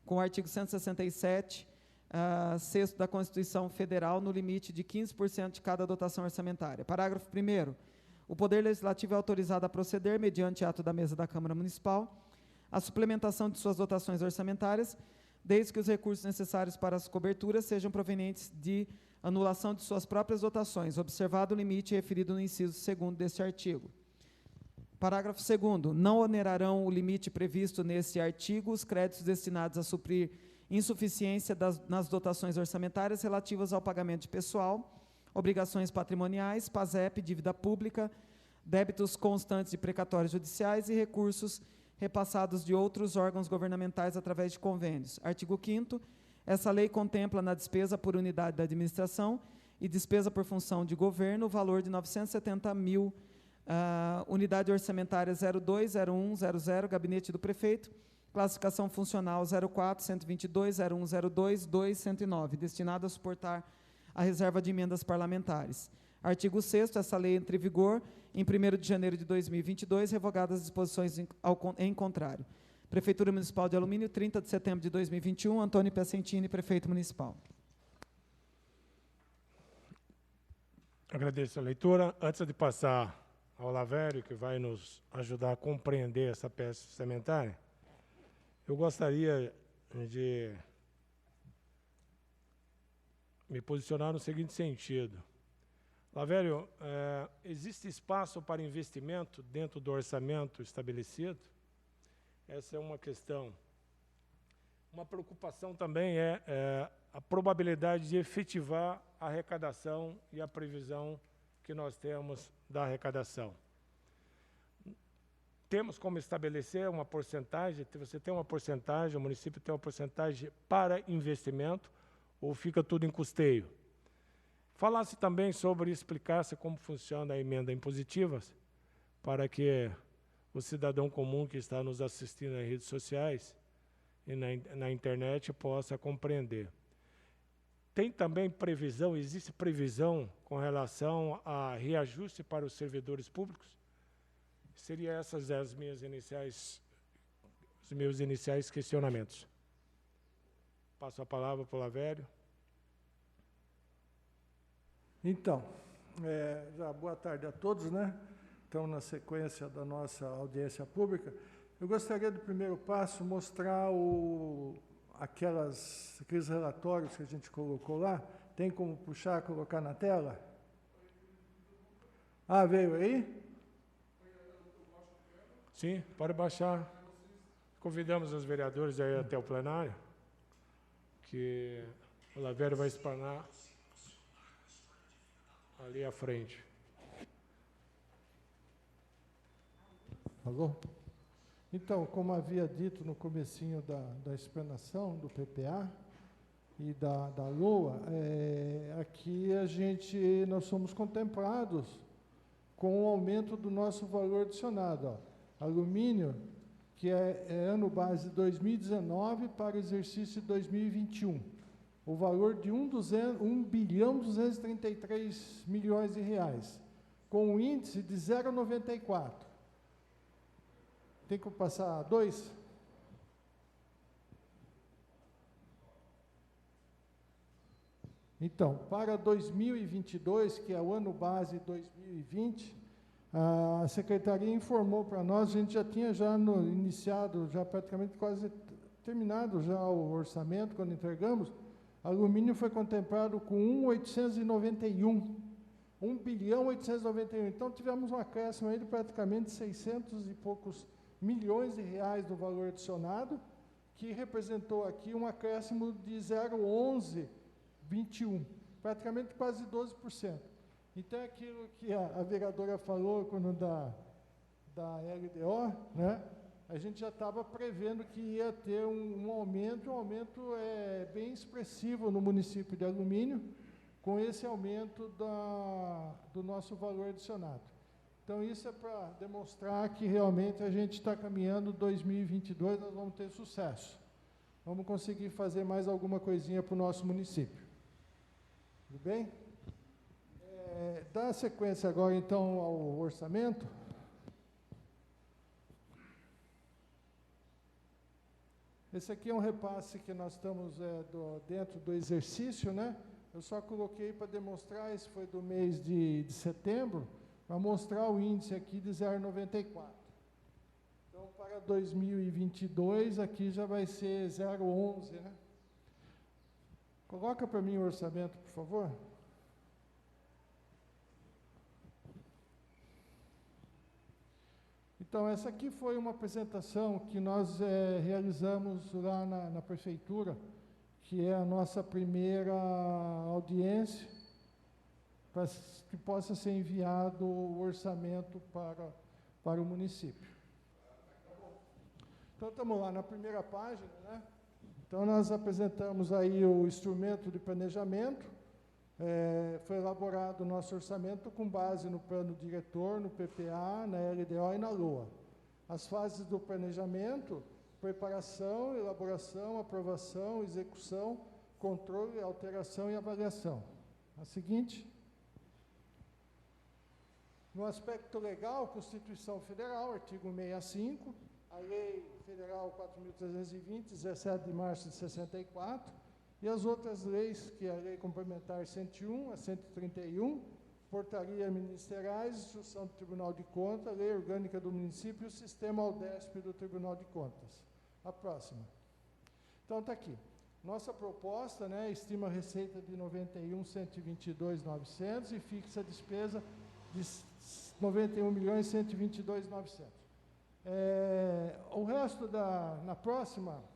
com o artigo 167, 6º da Constituição Federal, no limite de 15% de cada dotação orçamentária. Parágrafo 1º. O Poder Legislativo é autorizado a proceder, mediante ato da mesa da Câmara Municipal, a suplementação de suas dotações orçamentárias, desde que os recursos necessários para as coberturas sejam provenientes de anulação de suas próprias dotações, observado o limite referido no inciso 2º deste artigo. Parágrafo 2º. Não onerarão o limite previsto nesse artigo os créditos destinados a suprir insuficiência nas dotações orçamentárias relativas ao pagamento de pessoal, obrigações patrimoniais, PASEP, dívida pública, débitos constantes de precatórios judiciais e recursos repassados de outros órgãos governamentais através de convênios. Artigo 5º. Essa lei contempla na despesa por unidade da administração e despesa por função de governo o valor de 970.000, unidade orçamentária 02, 01, 00, gabinete do prefeito, classificação funcional 04, 122, 01, 02, 2, 109, destinado a suportar a reserva de emendas parlamentares. Artigo 6º. Essa lei entra em vigor em 1º de janeiro de 2022, revogadas as disposições em contrário. Prefeitura Municipal de Alumínio, 30 de setembro de 2021, Antônio Piacentini, Prefeito Municipal. Agradeço a leitura. Antes de passar ao Lavério, que vai nos ajudar a compreender essa peça orçamentária, eu gostaria de me posicionar no seguinte sentido. Lavério, existe espaço para investimento dentro do orçamento estabelecido? Essa é uma questão. Uma preocupação também é a probabilidade de efetivar a arrecadação e a previsão que nós temos da arrecadação. Temos como estabelecer uma porcentagem, você tem uma porcentagem, o município tem uma porcentagem para investimento, ou fica tudo em custeio? Falasse também sobre, explicasse como funciona a emenda impositiva, para que o cidadão comum que está nos assistindo nas redes sociais e na internet possa compreender. Tem também previsão, existe previsão com relação a reajuste para os servidores públicos? Seriam essas os meus iniciais questionamentos. Passo a palavra para o Lavério. Então, já boa tarde a todos, né? Estamos na sequência da nossa audiência pública. Eu gostaria, do primeiro passo, mostrar aqueles relatórios que a gente colocou lá. Tem como puxar, colocar na tela? Ah, veio aí? Sim, pode baixar. Convidamos os vereadores aí até o plenário, que o Lavério vai explanar ali à frente. Alô? Então, como havia dito no comecinho da explanação do PPA e da LOA, aqui nós somos contemplados com o aumento do nosso valor adicionado. Ó. Alumínio, que é ano base 2019 para o exercício 2021. O valor de 1.233 milhões de reais, com um índice de 0,94. Tem que passar 2? Então, para 2022, que é o ano base 2020, a Secretaria informou para nós, a gente já tinha iniciado, já praticamente quase terminado já o orçamento, quando entregamos, alumínio foi contemplado com 1.891. 1.891. Então, tivemos um acréscimo aí de praticamente 600 e poucos milhões de reais do valor adicionado, que representou aqui um acréscimo de 0,1121, praticamente quase 12%. Então, é aquilo que a vereadora falou quando da LDO, né? A gente já estava prevendo que ia ter um aumento bem expressivo no município de Alumínio, com esse aumento do nosso valor adicionado. Então, isso é para demonstrar que realmente a gente está caminhando 2022, nós vamos ter sucesso. Vamos conseguir fazer mais alguma coisinha para o nosso município. Tudo bem? Dá sequência agora, então, ao orçamento. Esse aqui é um repasse que nós estamos dentro do exercício, né? Eu só coloquei para demonstrar, esse foi do mês de setembro, para mostrar o índice aqui de 0,94. Então, para 2022, aqui já vai ser 0,11, né? Coloca para mim o orçamento, por favor. Então, essa aqui foi uma apresentação que nós realizamos lá na prefeitura, que é a nossa primeira audiência, para que possa ser enviado o orçamento para o município. Então, estamos lá na primeira página, né? Então, nós apresentamos aí o instrumento de planejamento. Foi elaborado o nosso orçamento com base no plano diretor, no PPA, na LDO e na LOA. As fases do planejamento: preparação, elaboração, aprovação, execução, controle, alteração e avaliação. A seguinte. No aspecto legal, Constituição Federal, artigo 65, a Lei Federal 4.320, 17 de março de 64, e as outras leis, que é a Lei Complementar 101, a 131, Portaria Ministeriais, Instrução do Tribunal de Contas, Lei Orgânica do Município e o Sistema AUDESP do Tribunal de Contas. A próxima. Então, está aqui. Nossa proposta, né, estima a receita de 91.122.900 e fixa a despesa de 91.122.900. O resto na próxima...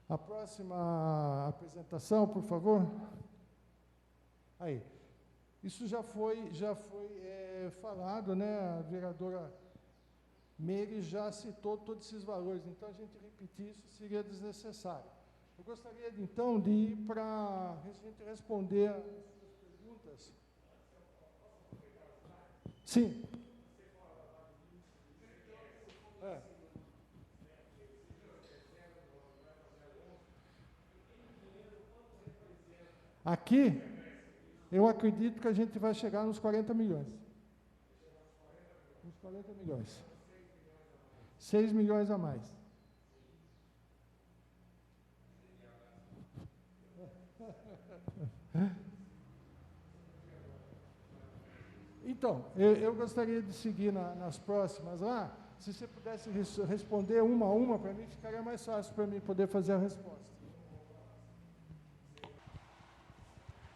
A próxima apresentação, por favor. Aí. Isso já foi falado, né? A vereadora Meire já citou todos esses valores, então a gente repetir isso seria desnecessário. Eu gostaria, então, de ir para a gente responder as perguntas. Sim. Aqui, eu acredito que a gente vai chegar nos 40 milhões. Uns 40 milhões. 6 milhões a mais. Então, eu gostaria de seguir nas próximas lá. Se você pudesse responder uma a uma, para mim ficaria mais fácil para mim poder fazer a resposta.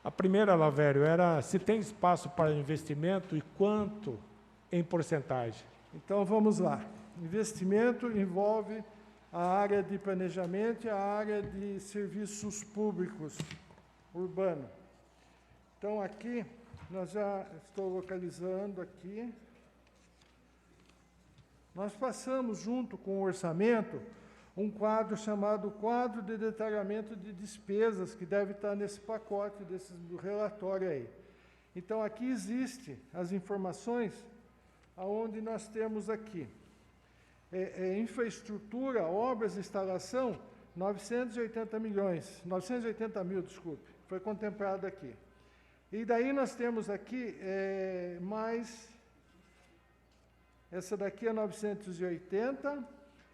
A primeira, Lavério, era se tem espaço para investimento e quanto em porcentagem. Então, vamos lá. Investimento envolve a área de planejamento e a área de serviços públicos urbanos. Então, aqui, nós já estou localizando aqui. Nós passamos, junto com o orçamento, um quadro chamado quadro de detalhamento de despesas, que deve estar nesse pacote do relatório aí. Então, aqui existe as informações aonde nós temos aqui. infraestrutura, obras e instalação, 980 mil, desculpe, foi contemplado aqui. E daí nós temos aqui mais, essa daqui é 980,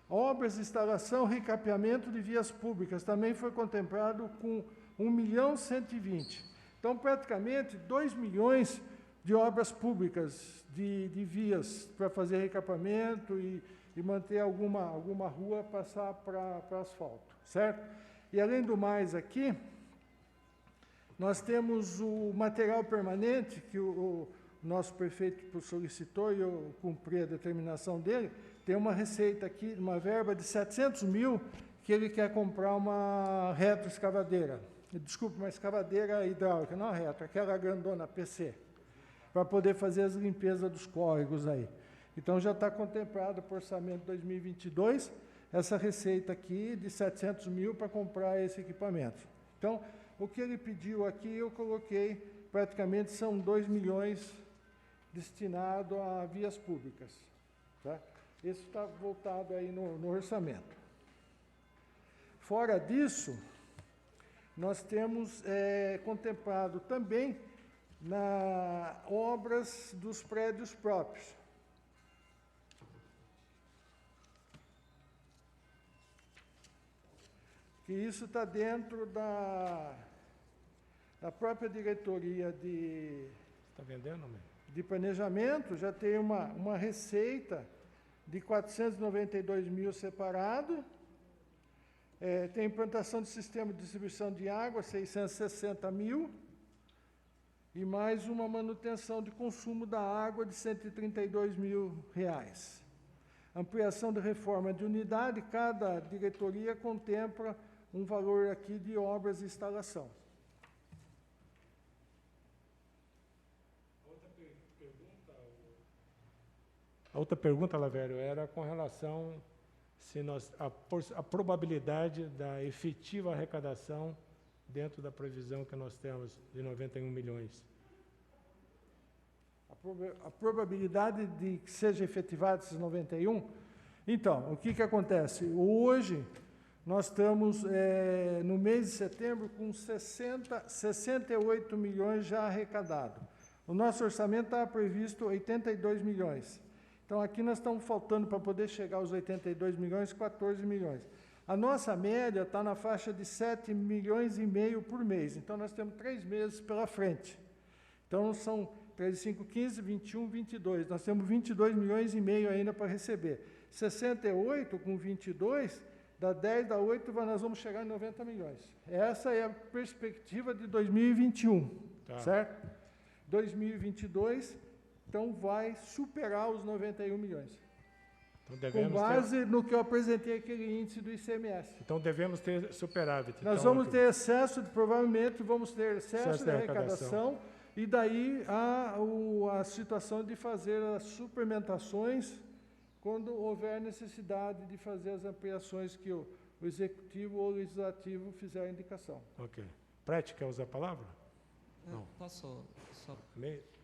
obras, instalação, recapeamento de vias públicas, também foi contemplado com 1.120.000. Então, praticamente, 2 milhões de obras públicas, de vias, para fazer recapeamento e manter alguma rua passar para asfalto, certo? E, além do mais, aqui, nós temos o material permanente, que o nosso prefeito solicitou e eu cumpri a determinação dele. Tem uma receita aqui, uma verba de 700 mil, que ele quer comprar uma retroescavadeira. Desculpe, uma escavadeira hidráulica, não a retro, aquela grandona PC, para poder fazer as limpezas dos córregos aí. Então, já está contemplado para o orçamento 2022, essa receita aqui de 700 mil para comprar esse equipamento. Então, o que ele pediu aqui, eu coloquei, praticamente são 2 milhões destinado a vias públicas. Tá? Isso está voltado aí no orçamento. Fora disso, nós temos contemplado também obras dos prédios próprios. Que isso está dentro da própria diretoria de planejamento, já tem uma receita de 492 mil separado, tem implantação de sistema de distribuição de água, 660 mil, e mais uma manutenção de consumo da água de 132 mil reais. Ampliação de reforma de unidade, cada diretoria contempla um valor aqui de obras e instalação. A outra pergunta, Lavério, era com relação se a probabilidade da efetiva arrecadação dentro da previsão que nós temos de 91 milhões. A probabilidade de que seja efetivado esses 91? Então, o que acontece? Hoje, nós estamos, no mês de setembro, com 68 milhões já arrecadados. O nosso orçamento estava previsto 82 milhões. Então, aqui nós estamos faltando, para poder chegar aos 82 milhões, 14 milhões. A nossa média está na faixa de 7 milhões e meio por mês. Então, nós temos 3 meses pela frente. Então, são 3, 5, 15, 21, 22. Nós temos 22 milhões e meio ainda para receber. 68 com 22, dá 10, dá 8, nós vamos chegar em 90 milhões. Essa é a perspectiva de 2021, certo? 2022, então vai superar os 91 milhões. Então, com base no que eu apresentei, aquele índice do ICMS. Então, devemos ter superávit. Nós vamos ter excesso, provavelmente vamos ter excesso de arrecadação, e daí a situação de fazer as suplementações quando houver necessidade de fazer as ampliações que o Executivo ou o Legislativo fizer a indicação. Ok. Prete, quer usar a palavra? Não. Posso só...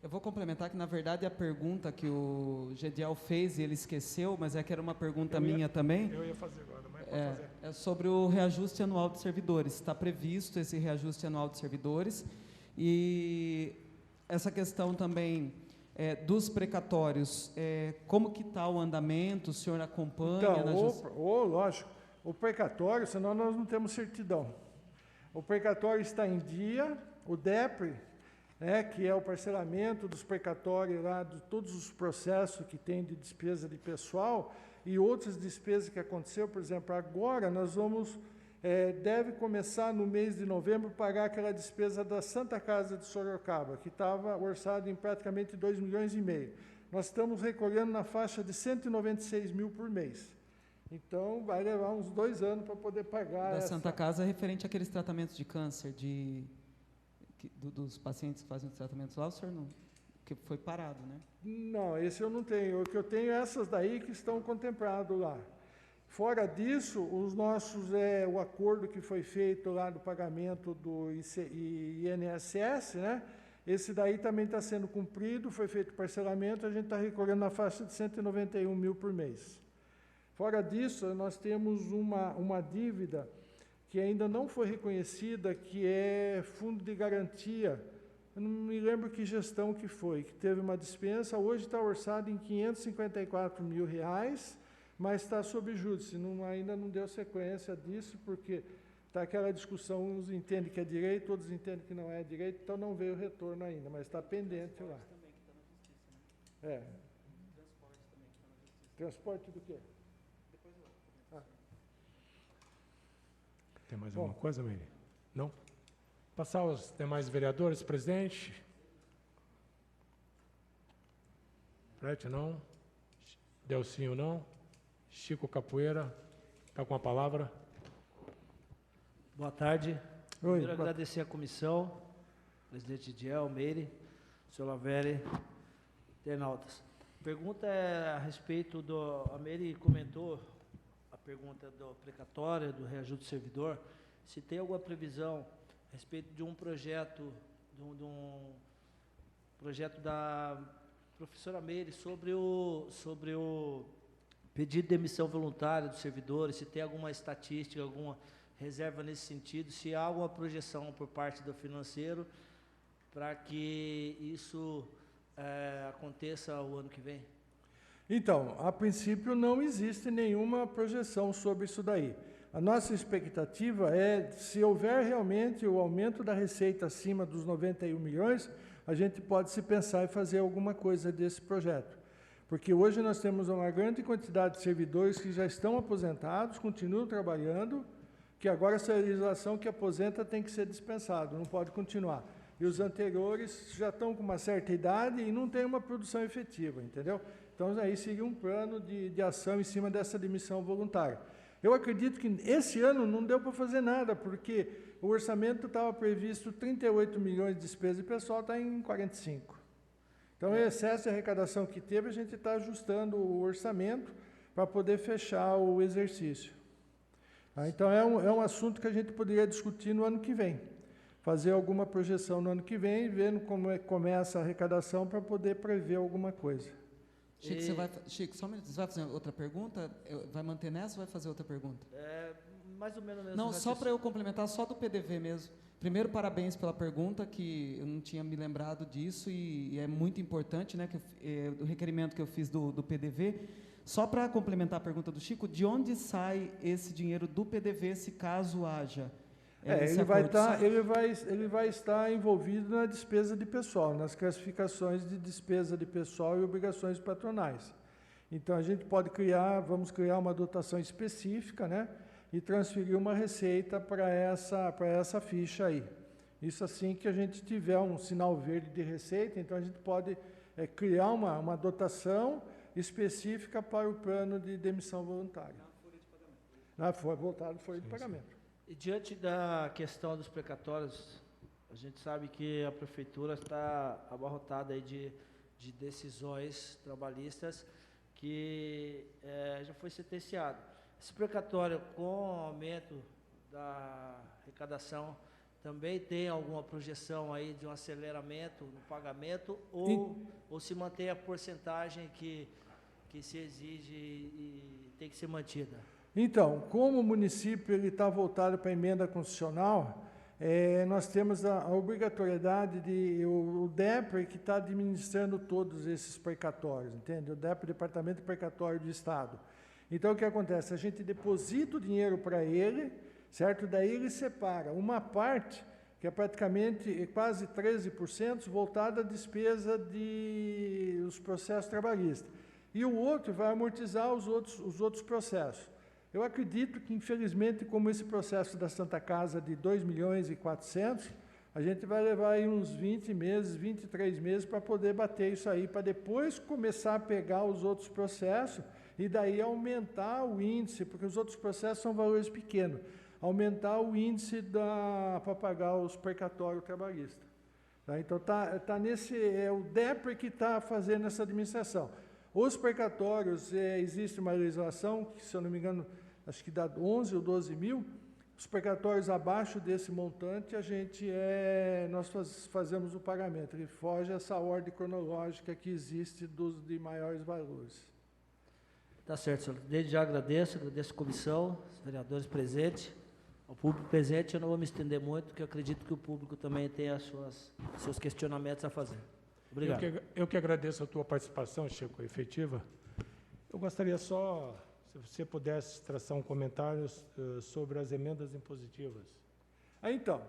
Eu vou complementar que, na verdade, a pergunta que o Gediel fez, e ele esqueceu, mas que era uma pergunta minha também. Eu ia fazer agora, mas pode fazer. É sobre o reajuste anual de servidores. Está previsto esse reajuste anual de servidores. E essa questão também dos precatórios, como que está o andamento? O senhor acompanha? Então, lógico, o precatório, senão nós não temos certidão. O precatório está em dia, o DEPRE, que é o parcelamento dos precatórios lá, de todos os processos que tem de despesa de pessoal e outras despesas que aconteceu, por exemplo, agora nós vamos, deve começar no mês de novembro, pagar aquela despesa da Santa Casa de Sorocaba, que estava orçado em praticamente 2 milhões e meio. Nós estamos recolhendo na faixa de 196 mil por mês. Então, vai levar uns 2 anos para poder pagar. Da Santa Casa, referente àqueles tratamentos de câncer, dos pacientes que fazem os tratamentos lá, o senhor não, que foi parado, né? Não, esse eu não tenho. O que eu tenho é essas daí que estão contempladas lá. Fora disso, os nossos, o acordo que foi feito lá do pagamento do INSS, né? Esse daí também está sendo cumprido, foi feito parcelamento, a gente está recolhendo na faixa de 191 mil por mês. Fora disso, nós temos uma dívida que ainda não foi reconhecida, que é fundo de garantia. Eu não me lembro que gestão que foi, que teve uma dispensa, hoje está orçado em R$554 mil, mas está sob júdice, ainda não deu sequência disso, porque está aquela discussão, uns entendem que é direito, outros entendem que não é direito, então não veio o retorno ainda, mas está pendente lá. É. Transporte do quê? Tem mais alguma coisa, Meire? Não? Passar aos demais vereadores, presidente. Prete, não. Delcinho, não. Chico Capoeira, está com a palavra. Boa tarde. Oi, Primeiro, agradecer à comissão, presidente Diel, Meire, senhor Laveri, internautas. A pergunta é a respeito do... A Meire comentou a pergunta do precatório, do reajuste do servidor, se tem alguma previsão a respeito de um projeto, de um projeto da professora Meire sobre o pedido de demissão voluntária dos servidores, se tem alguma estatística, alguma reserva nesse sentido, se há alguma projeção por parte do financeiro para que isso aconteça o ano que vem? Então, a princípio não existe nenhuma projeção sobre isso daí. A nossa expectativa é, se houver realmente o aumento da receita acima dos 91 milhões, a gente pode se pensar em fazer alguma coisa desse projeto. Porque hoje nós temos uma grande quantidade de servidores que já estão aposentados, continuam trabalhando, que agora essa legislação que aposenta tem que ser dispensado, não pode continuar. E os anteriores já estão com uma certa idade e não tem uma produção efetiva, entendeu? Então, aí seria um plano de ação em cima dessa demissão voluntária. Eu acredito que esse ano não deu para fazer nada, porque o orçamento estava previsto 38 milhões de despesa e o pessoal está em 45. Então, o excesso de arrecadação que teve, a gente está ajustando o orçamento para poder fechar o exercício. Então, é um assunto que a gente poderia discutir no ano que vem. Fazer alguma projeção no ano que vem, vendo como começa a arrecadação para poder prever alguma coisa. Chico, Chico, só um minuto, você vai fazer outra pergunta? Vai manter nessa ou vai fazer outra pergunta? Mais ou menos mesmo. Não, só para eu complementar, só do PDV mesmo. Primeiro, parabéns pela pergunta, que eu não tinha me lembrado disso e é muito importante, né, o requerimento que eu fiz do PDV. Só para complementar a pergunta do Chico, de onde sai esse dinheiro do PDV, se caso haja? Ele vai estar envolvido na despesa de pessoal, nas classificações de despesa de pessoal e obrigações patronais. Então, a gente vamos criar uma dotação específica, né, e transferir uma receita para essa ficha aí. Isso assim que a gente tiver um sinal verde de receita, então a gente pode criar uma dotação específica para o plano de demissão voluntária. Voltado à folha de pagamento. E diante da questão dos precatórios, a gente sabe que a prefeitura está abarrotada aí de decisões trabalhistas que já foi sentenciado. Esse precatório, com o aumento da arrecadação, também tem alguma projeção aí de um aceleramento no pagamento ou se mantém a porcentagem que se exige e tem que ser mantida? Então, como o município está voltado para a emenda constitucional, nós temos a obrigatoriedade o DEPRE que está administrando todos esses precatórios, entende? O DEPRE, Departamento Precatório do Estado. Então, o que acontece? A gente deposita o dinheiro para ele, certo? Daí ele separa uma parte, que é praticamente quase 13%, voltada à despesa dos processos trabalhistas. E o outro vai amortizar os outros processos. Eu acredito que, infelizmente, como esse processo da Santa Casa de 2 milhões e 400, a gente vai levar aí uns 20 meses, 23 meses para poder bater isso aí, para depois começar a pegar os outros processos e daí aumentar o índice, porque os outros processos são valores pequenos, aumentar o índice para pagar os precatórios trabalhistas. Tá? Então, é o DEPRE que está fazendo essa administração. Os precatórios, existe uma legislação, que, se eu não me engano, acho que dá 11 ou 12 mil, os precatórios abaixo desse montante, nós fazemos o pagamento, ele foge essa ordem cronológica que existe de maiores valores. Tá certo, senhor. Desde já agradeço a comissão, os vereadores presentes, ao público presente. Eu não vou me estender muito, porque eu acredito que o público também tem seus questionamentos a fazer. Obrigado. Eu que agradeço a tua participação, Chico, efetiva. Eu gostaria só, se você pudesse traçar um comentário sobre as emendas impositivas. Então,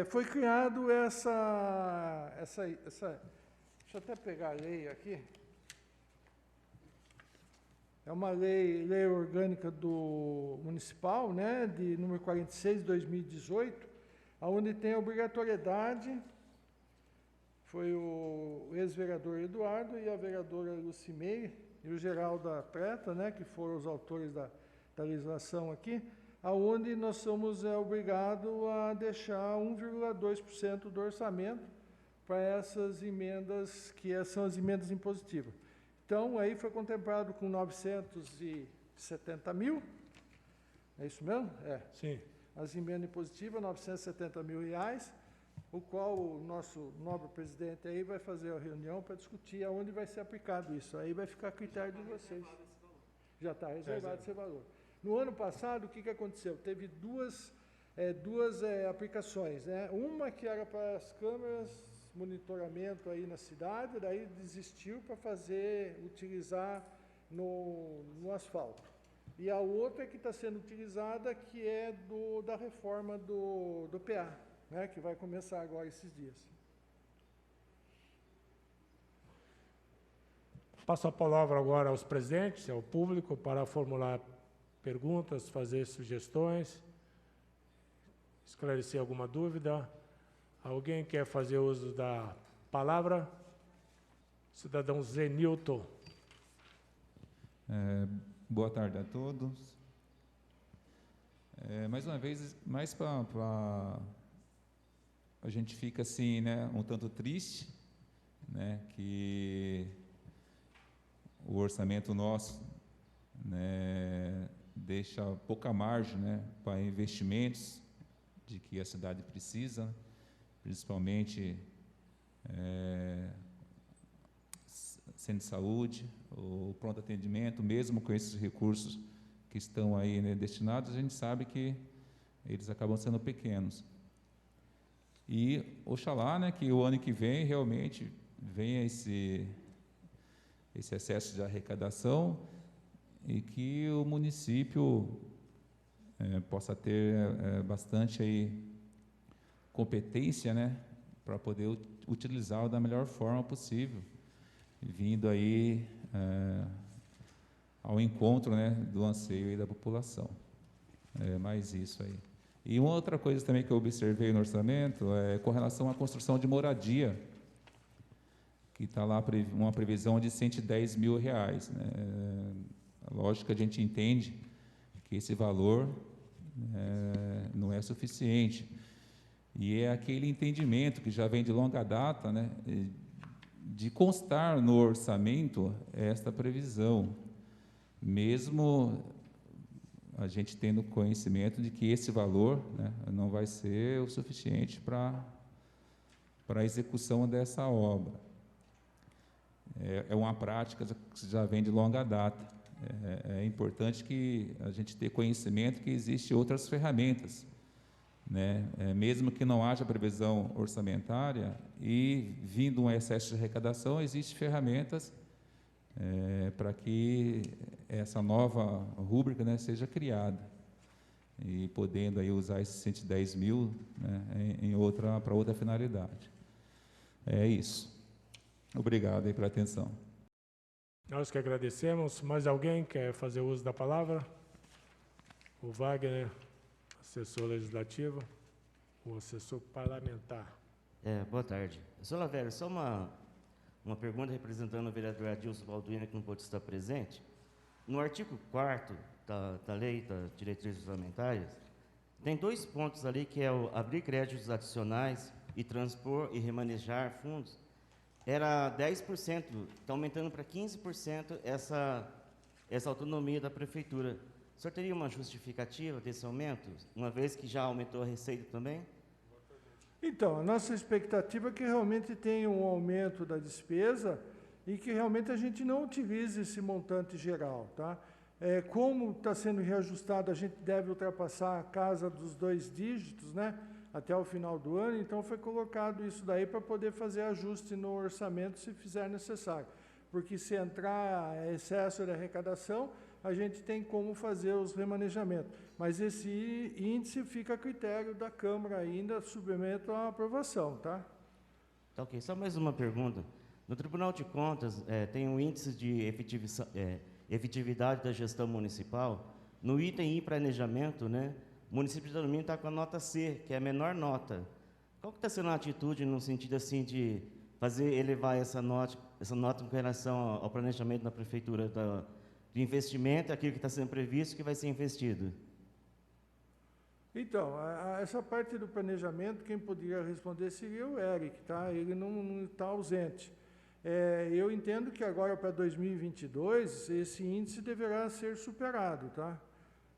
foi criado essa... Deixa eu até pegar a lei aqui. É uma lei orgânica do municipal, né, de número 46 de 2018, onde tem a obrigatoriedade, foi o ex-vereador Eduardo e a vereadora Lucimeire e o Geraldo da Preta, né, que foram os autores da legislação aqui, aonde nós somos obrigados a deixar 1,2% do orçamento para essas emendas, que são as emendas impositivas. Então, aí foi contemplado com 970 mil, é isso mesmo? É. Sim. As emendas impositivas, 970 mil reais, o qual o nosso nobre presidente aí vai fazer a reunião para discutir aonde vai ser aplicado isso. Aí vai ficar a critério de vocês. Já está reservado esse valor. No ano passado, o que aconteceu? Teve duas aplicações, né? Uma que era para as câmeras, monitoramento aí na cidade, daí desistiu para utilizar no asfalto. E a outra que está sendo utilizada, que é da reforma do PA, né, que vai começar agora esses dias. Passo a palavra agora aos presentes, ao público, para formular perguntas, fazer sugestões, esclarecer alguma dúvida. Alguém quer fazer uso da palavra? Cidadão Zenilton. Boa tarde a todos. Mais uma vez, mais para a gente fica assim, né, um tanto triste, né, que o orçamento nosso, né, deixa pouca margem, né, para investimentos de que a cidade precisa, principalmente centro de saúde, o pronto atendimento, mesmo com esses recursos que estão aí, né, destinados, a gente sabe que eles acabam sendo pequenos. E oxalá, né, que o ano que vem realmente venha esse excesso de arrecadação e que o município possa ter bastante aí competência, né, para poder utilizá-lo da melhor forma possível, vindo aí ao encontro, né, do anseio aí da população. Mais isso aí. E uma outra coisa também que eu observei no orçamento é com relação à construção de moradia, que está lá uma previsão de 110 mil reais. Né? Lógico que a gente entende que esse valor não é suficiente. E é aquele entendimento que já vem de longa data, né, de constar no orçamento esta previsão, mesmo a gente tendo conhecimento de que esse valor, né, não vai ser o suficiente para a execução dessa obra. É uma prática que já vem de longa data. É importante que a gente tenha conhecimento que existem outras ferramentas, né? Mesmo que não haja previsão orçamentária e vindo um excesso de arrecadação, existem ferramentas para que essa nova rúbrica, né, seja criada e podendo aí usar esses 110 mil, né, para outra finalidade. É isso. Obrigado aí pela atenção. Nós que agradecemos. Mais alguém quer fazer uso da palavra? O Wagner, assessor legislativo, o assessor parlamentar. Boa tarde. Senhor Lavério, só uma pergunta representando o vereador Adilson Balduino, que não pôde estar presente. No artigo 4º da lei das diretrizes orçamentárias, tem 2 pontos ali, que é o abrir créditos adicionais e transpor e remanejar fundos. Era 10%, está aumentando para 15% essa autonomia da prefeitura. O senhor teria uma justificativa desse aumento, uma vez que já aumentou a receita também? Então, a nossa expectativa é que realmente tenha um aumento da despesa e que realmente a gente não utilize esse montante geral, tá? Como está sendo reajustado, a gente deve ultrapassar a casa dos 2 dígitos, né? Até o final do ano, então foi colocado isso daí para poder fazer ajuste no orçamento se fizer necessário. Porque se entrar excesso de arrecadação, a gente tem como fazer os remanejamentos. Mas esse índice fica a critério da Câmara ainda, submeto à aprovação, tá? Tá ok. Só mais uma pergunta. No Tribunal de Contas, tem um índice de efetividade da gestão municipal. No item I, planejamento, né? O município de Alumínio está com a nota C, que é a menor nota. Qual que está sendo a atitude no sentido assim de fazer elevar essa nota com relação ao planejamento da prefeitura do investimento, aquilo que está sendo previsto que vai ser investido? Então, essa parte do planejamento, quem poderia responder seria o Eric, tá? Ele não está ausente. Eu entendo que agora para 2022 esse índice deverá ser superado, tá?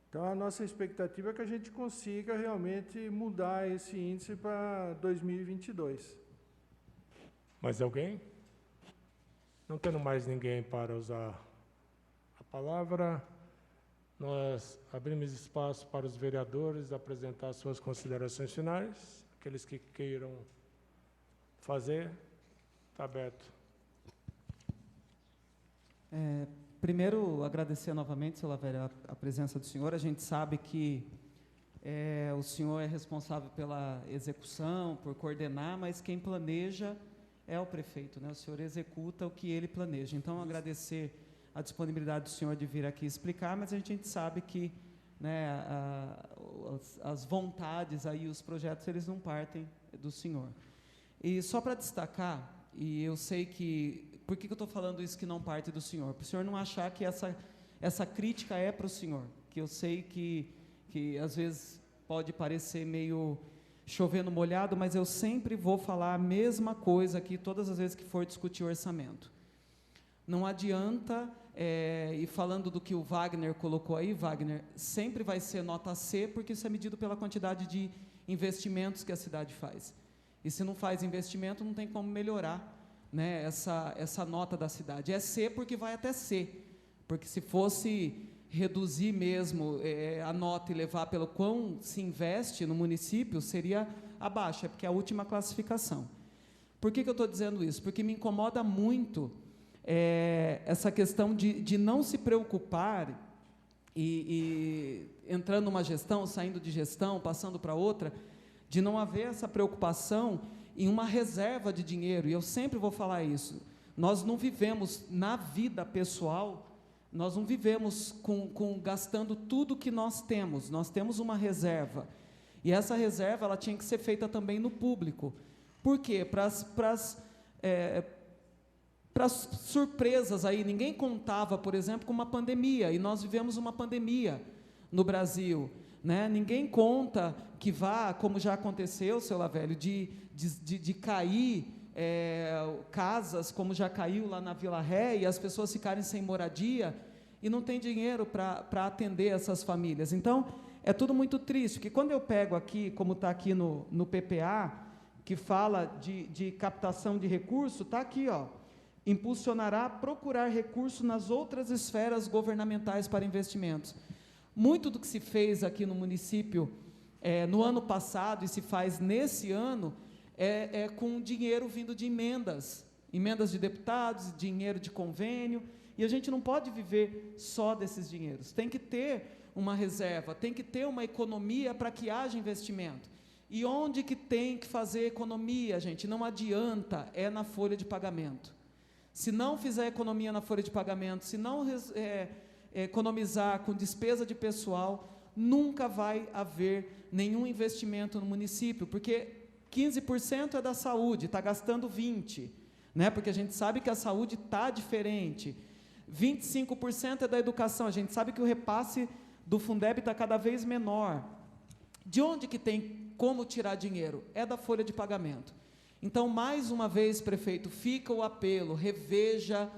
Então a nossa expectativa é que a gente consiga realmente mudar esse índice para 2022. Mais alguém? Não tendo mais ninguém para usar a palavra, nós abrimos espaço para os vereadores apresentar suas considerações finais. Aqueles que queiram fazer, está aberto. Primeiro, agradecer novamente, seu Lavério, a presença do senhor. A gente sabe que o senhor é responsável pela execução, por coordenar, mas quem planeja é o prefeito, né? O senhor executa o que ele planeja. Então, agradecer a disponibilidade do senhor de vir aqui explicar, mas a gente sabe que, né, as vontades aí, os projetos, eles não partem do senhor. E só para destacar, e eu sei que... Por que eu estou falando isso que não parte do senhor? Para o senhor não achar que essa crítica é para o senhor, que eu sei que às vezes pode parecer meio chovendo molhado, mas eu sempre vou falar a mesma coisa aqui todas as vezes que for discutir orçamento. Não adianta, e falando do que o Wagner colocou aí, Wagner, sempre vai ser nota C, porque isso é medido pela quantidade de investimentos que a cidade faz. E se não faz investimento, não tem como melhorar, né, essa nota da cidade. É C porque vai até C, porque se fosse reduzir mesmo a nota e levar pelo quão se investe no município, seria abaixo, porque é a última classificação. Por que eu estou dizendo isso? Porque me incomoda muito essa questão de não se preocupar e entrando numa gestão, saindo de gestão, passando para outra, de não haver essa preocupação em uma reserva de dinheiro. E eu sempre vou falar isso. Nós não vivemos na vida pessoal, nós não vivemos gastando tudo que nós temos uma reserva. E essa reserva ela tinha que ser feita também no público. Por quê? Para as surpresas aí, ninguém contava, por exemplo, com uma pandemia, e nós vivemos uma pandemia no Brasil, né? Ninguém conta que vá, como já aconteceu, seu Lavério, de cair casas, como já caiu lá na Vila Ré, e as pessoas ficarem sem moradia, e não tem dinheiro para atender essas famílias. Então, é tudo muito triste, porque quando eu pego aqui, como está aqui no PPA, que fala de captação de recurso, está aqui, ó, impulsionará procurar recurso nas outras esferas governamentais para investimentos. Muito do que se fez aqui no município no ano passado e se faz nesse ano com dinheiro vindo de emendas de deputados, dinheiro de convênio, e a gente não pode viver só desses dinheiros. Tem que ter uma reserva, tem que ter uma economia para que haja investimento. E onde que tem que fazer economia, gente? Não adianta, na folha de pagamento. Se não fizer economia na folha de pagamento, se não economizar com despesa de pessoal, nunca vai haver nenhum investimento no município, porque 15% é da saúde, está gastando 20%, né? Porque a gente sabe que a saúde está diferente. 25% é da educação, a gente sabe que o repasse do Fundeb está cada vez menor. De onde que tem como tirar dinheiro? É da folha de pagamento. Então, mais uma vez, prefeito, fica o apelo, reveja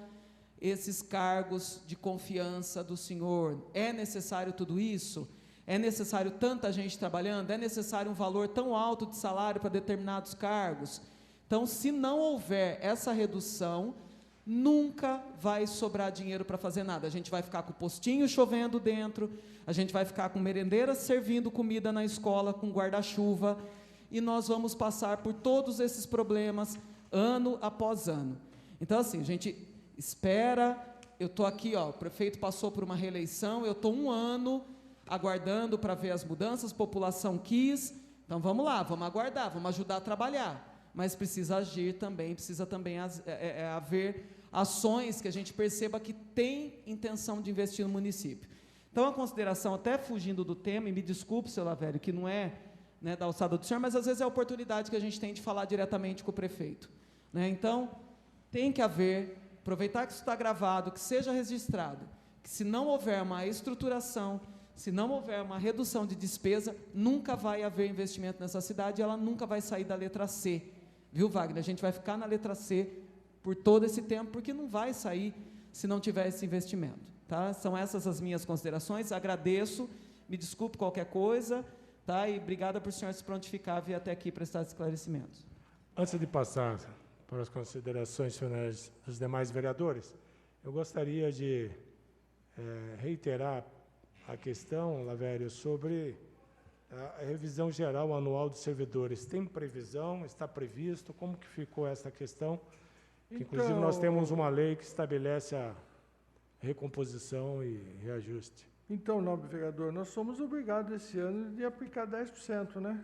esses cargos de confiança do senhor. É necessário tudo isso? É necessário tanta gente trabalhando? É necessário um valor tão alto de salário para determinados cargos? Então, se não houver essa redução, nunca vai sobrar dinheiro para fazer nada. A gente vai ficar com o postinho chovendo dentro, a gente vai ficar com merendeiras servindo comida na escola, com guarda-chuva, e nós vamos passar por todos esses problemas, ano após ano. Então, assim, a gente espera, eu estou aqui, ó, o prefeito passou por uma reeleição, eu estou 1 ano aguardando para ver as mudanças, a população quis, então vamos lá, vamos aguardar, vamos ajudar a trabalhar, mas precisa agir também, precisa também haver ações que a gente perceba que tem intenção de investir no município. Então, a consideração, até fugindo do tema, e me desculpe, seu Lavério, que não é, né, da alçada do senhor, mas às vezes é a oportunidade que a gente tem de falar diretamente com o prefeito, né? Então, tem que haver, aproveitar que isso está gravado, que seja registrado, que se não houver uma estruturação, se não houver uma redução de despesa, nunca vai haver investimento nessa cidade, e ela nunca vai sair da letra C, viu, Wagner? A gente vai ficar na letra C por todo esse tempo, porque não vai sair se não tiver esse investimento, tá? São essas as minhas considerações, agradeço, me desculpe qualquer coisa, tá? E obrigada por o senhor se prontificar a vir até aqui prestar esclarecimentos. Antes de passar para as considerações finais dos demais vereadores, eu gostaria de reiterar a questão, Lavério, sobre a revisão geral anual dos servidores. Tem previsão? Está previsto? Como que ficou essa questão? Que, inclusive, nós temos uma lei que estabelece a recomposição e reajuste. Então, nobre vereador, nós somos obrigados esse ano de aplicar 10%, né?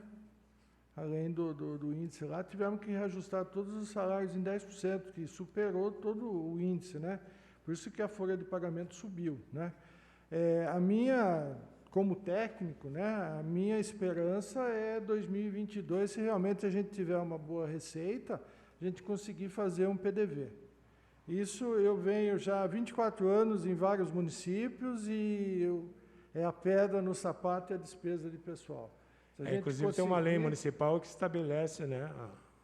Além do índice lá, tivemos que reajustar todos os salários em 10%, que superou todo o índice, né? Por isso que a folha de pagamento subiu, né? A minha, como técnico, né, a minha esperança é 2022, se realmente a gente tiver uma boa receita, a gente conseguir fazer um PDV. Isso eu venho já há 24 anos em vários municípios e é a pedra no sapato e a despesa de pessoal. Inclusive tem uma lei municipal que estabelece, né,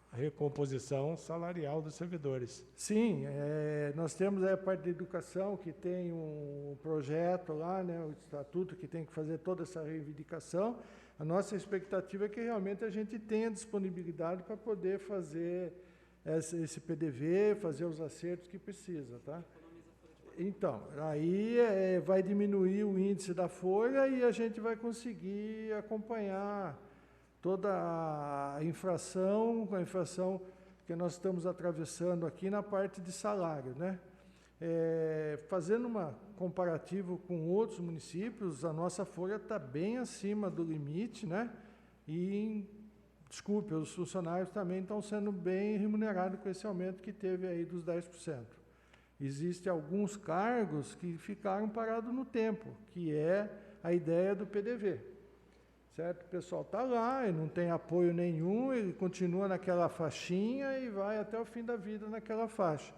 a recomposição salarial dos servidores. Sim, nós temos aí a parte da educação, que tem um projeto lá, né, o estatuto, que tem que fazer toda essa reivindicação. A nossa expectativa é que realmente a gente tenha disponibilidade para poder fazer esse PDV, fazer os acertos que precisa, tá? Então, aí vai diminuir o índice da folha e a gente vai conseguir acompanhar toda a inflação que nós estamos atravessando aqui na parte de salário, né? Fazendo um comparativo com outros municípios, a nossa folha está bem acima do limite, né? E, desculpe, os funcionários também estão sendo bem remunerados com esse aumento que teve aí dos 10%. Existem alguns cargos que ficaram parados no tempo, que é a ideia do PDV. Certo? O pessoal está lá, ele não tem apoio nenhum, ele continua naquela faixinha e vai até o fim da vida naquela faixa.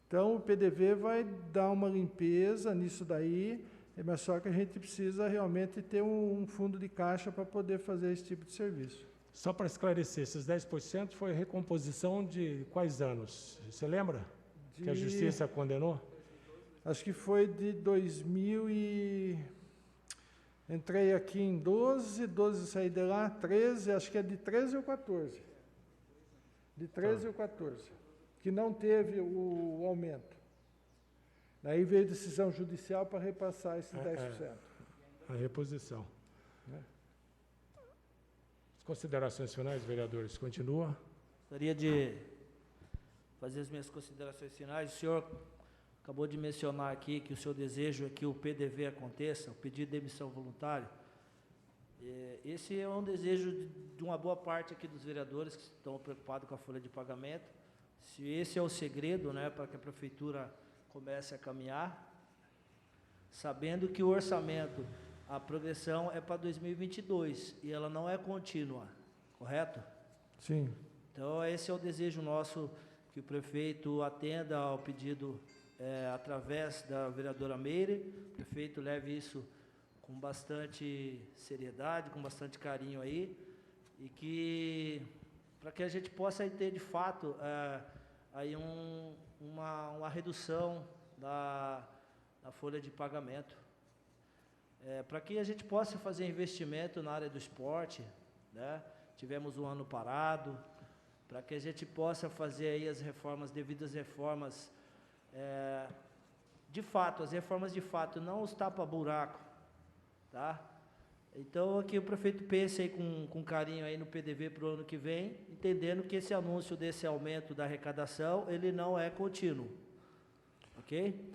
Então, o PDV vai dar uma limpeza nisso daí, mas só que a gente precisa realmente ter um fundo de caixa para poder fazer esse tipo de serviço. Só para esclarecer, esses 10% foi recomposição de quais anos? Você lembra? Que a Justiça condenou? Acho que foi de 2000 Entrei aqui em 12 saí de lá, 13, acho que é de 13 ou 14. De 13 ou 14. Que não teve o aumento. Daí veio decisão judicial para repassar esses 10%. A reposição. As considerações finais, vereadores, continua? Gostaria de fazer as minhas considerações finais. O senhor acabou de mencionar aqui que o seu desejo é que o PDV aconteça, o pedido de demissão voluntária. Esse é um desejo de uma boa parte aqui dos vereadores que estão preocupados com a folha de pagamento. Se esse é o segredo, né, para que a prefeitura comece a caminhar, sabendo que o orçamento, a progressão é para 2022 e ela não é contínua, correto? Sim. Então, esse é o desejo nosso, que o prefeito atenda ao pedido através da vereadora Meire, o prefeito leve isso com bastante seriedade, com bastante carinho aí, e que, para que a gente possa ter, de fato, aí uma redução da folha de pagamento, para que a gente possa fazer investimento na área do esporte, né? Tivemos um ano parado, para que a gente possa fazer aí as reformas, devidas reformas de fato, as reformas de fato, não os tapa-buraco, tá? Então, aqui o prefeito pense aí com carinho aí no PDV para o ano que vem, entendendo que esse anúncio desse aumento da arrecadação, ele não é contínuo, ok?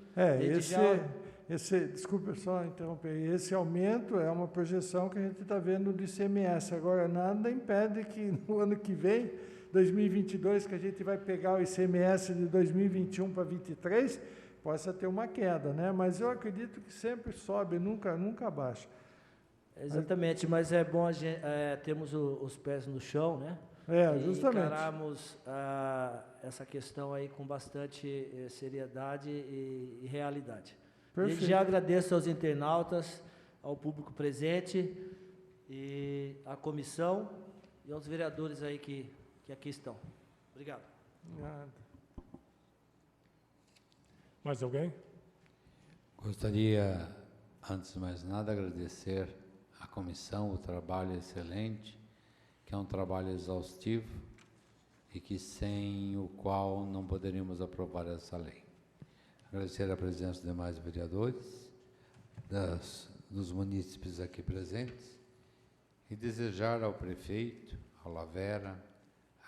Desculpe só interromper, esse aumento é uma projeção que a gente está vendo do ICMS. Agora, nada impede que no ano que vem, 2022, que a gente vai pegar o ICMS de 2021 para 2023, possa ter uma queda, né? Mas eu acredito que sempre sobe, nunca baixa. Exatamente, mas é bom termos os pés no chão, né? Justamente. E encararmos essa questão aí com bastante seriedade e realidade. Perfeito. Desde já agradeço aos internautas, ao público presente, e à comissão e aos vereadores aí que aqui estão. Obrigado. Nada. Mais alguém? Gostaria, antes de mais nada, agradecer à comissão o trabalho excelente, que é um trabalho exaustivo e que sem o qual não poderíamos aprovar essa lei. Agradecer a presença dos demais vereadores, dos munícipes aqui presentes, e desejar ao prefeito, ao Lavera,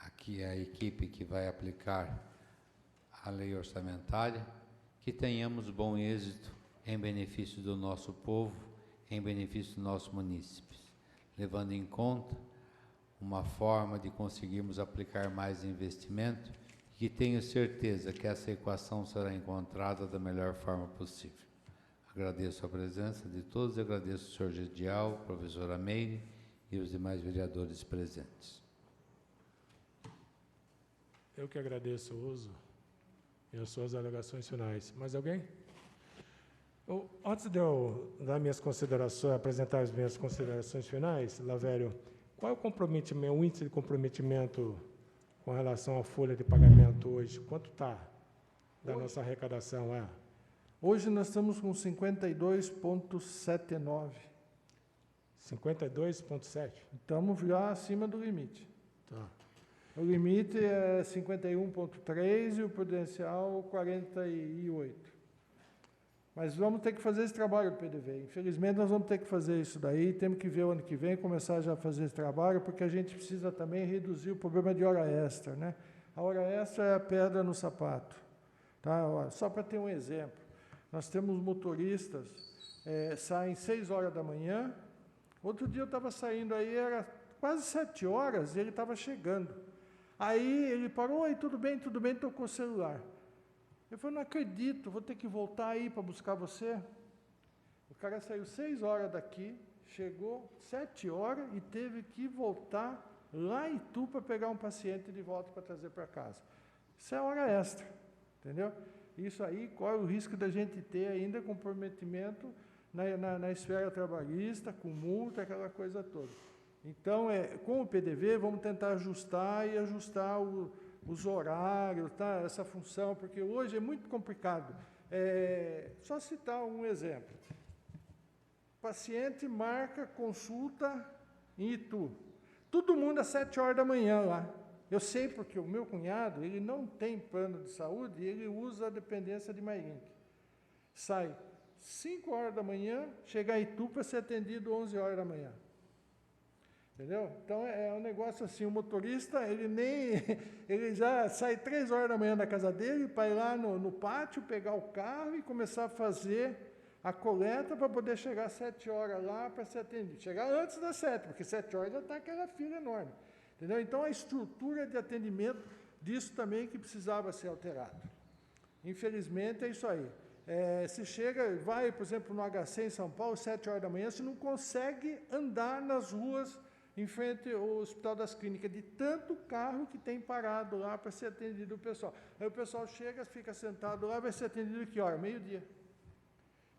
aqui a equipe que vai aplicar a lei orçamentária, que tenhamos bom êxito em benefício do nosso povo, em benefício dos nossos munícipes, levando em conta uma forma de conseguirmos aplicar mais investimento, e tenho certeza que essa equação será encontrada da melhor forma possível. Agradeço a presença de todos e agradeço ao senhor Gedial, professora Meire e os demais vereadores presentes. Eu que agradeço o uso e as suas alegações finais. Mais alguém? Antes de eu dar minhas considerações, apresentar as minhas considerações finais, Lavério, qual é o índice de comprometimento com relação à folha de pagamento hoje? Quanto está da nossa arrecadação? Hoje nós estamos com 52,79. 52,7? Estamos já acima do limite. Tá. O limite é 51,3 e o prudencial 48. Mas vamos ter que fazer esse trabalho do PDV. Infelizmente, nós vamos ter que fazer isso daí. Temos que ver o ano que vem, começar já a fazer esse trabalho, porque a gente precisa também reduzir o problema de hora extra, né? A hora extra é a pedra no sapato. Tá? Só para ter um exemplo, nós temos motoristas, saem 6 horas da manhã. Outro dia eu estava saindo aí, era quase 7 horas, e ele estava chegando. Aí ele parou, oi, tudo bem, tocou o celular. Eu falei, não acredito, vou ter que voltar aí para buscar você. O cara saiu 6 horas daqui, chegou 7 horas e teve que voltar lá em Itu para pegar um paciente de volta para trazer para casa. Isso é hora extra, entendeu? Isso aí corre o risco da gente ter ainda comprometimento na esfera trabalhista, com multa, aquela coisa toda. Então, com o PDV, vamos tentar ajustar os horários, tá? Essa função, porque hoje é muito complicado. Só citar um exemplo. Paciente marca consulta em Itu. Todo mundo às 7 horas da manhã lá. Eu sei porque o meu cunhado, ele não tem plano de saúde e ele usa a dependência de Mairink. Sai 5 horas da manhã, chega a Itu para ser atendido 11 horas da manhã. Entendeu? Então, é um negócio assim, o motorista, ele já sai 3 horas da manhã da casa dele para ir lá no pátio, pegar o carro e começar a fazer a coleta para poder chegar às 7 horas lá para ser atendido. Chegar antes das 7, porque 7 horas já está aquela fila enorme. Entendeu? Então, a estrutura de atendimento disso também que precisava ser alterado. Infelizmente, é isso aí. Se chega, vai, por exemplo, no HC em São Paulo, 7 horas da manhã, você não consegue andar nas ruas em frente ao Hospital das Clínicas, de tanto carro que tem parado lá para ser atendido o pessoal. Aí o pessoal chega, fica sentado lá, vai ser atendido que hora? Meio-dia.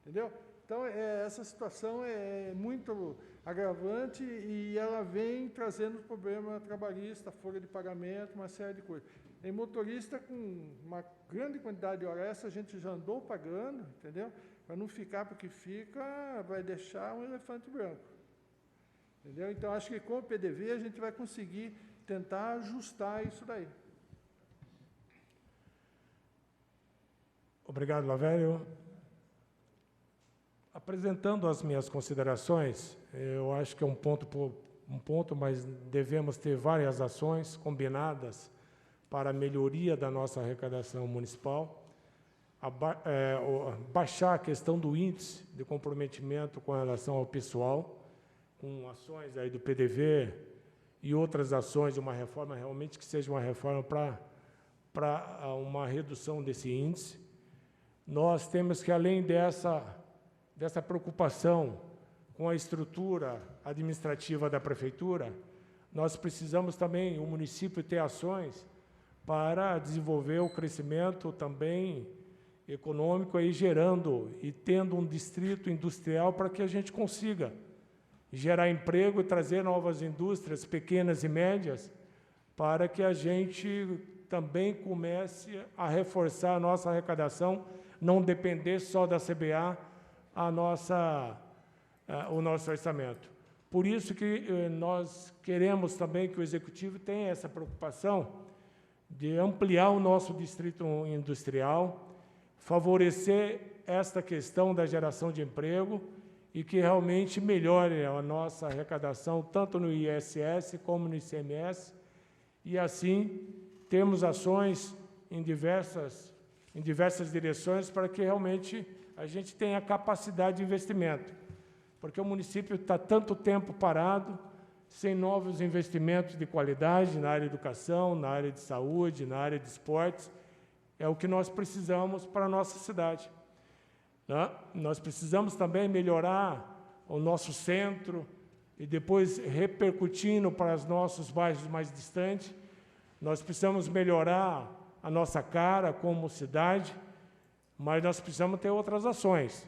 Entendeu? Então, essa situação é muito agravante e ela vem trazendo problema trabalhista, folha de pagamento, uma série de coisas. Em motorista, com uma grande quantidade de hora extra, a gente já andou pagando, entendeu? Para não ficar, porque fica, vai deixar um elefante branco. Entendeu? Então, acho que com o PDV a gente vai conseguir tentar ajustar isso daí. Obrigado, Lavério. Apresentando as minhas considerações, eu acho que é um ponto, mas devemos ter várias ações combinadas para a melhoria da nossa arrecadação municipal, baixar a questão do índice de comprometimento com relação ao pessoal, com ações aí do PDV e outras ações de uma reforma, realmente que seja uma reforma para uma redução desse índice. Nós temos que, além dessa preocupação com a estrutura administrativa da prefeitura, nós precisamos também, o município, ter ações para desenvolver o crescimento também econômico, aí gerando e tendo um distrito industrial para que a gente consiga gerar emprego e trazer novas indústrias pequenas e médias para que a gente também comece a reforçar a nossa arrecadação, não depender só da CBA o nosso orçamento. Por isso que nós queremos também que o Executivo tenha essa preocupação de ampliar o nosso distrito industrial, favorecer esta questão da geração de emprego e que realmente melhore a nossa arrecadação, tanto no ISS como no ICMS, e assim temos ações em diversas direções para que realmente a gente tenha capacidade de investimento, porque o município está tanto tempo parado, sem novos investimentos de qualidade na área de educação, na área de saúde, na área de esportes. É o que nós precisamos para a nossa cidade, né? Nós precisamos também melhorar o nosso centro e depois repercutindo para os nossos bairros mais distantes. Nós precisamos melhorar a nossa cara como cidade, mas nós precisamos ter outras ações.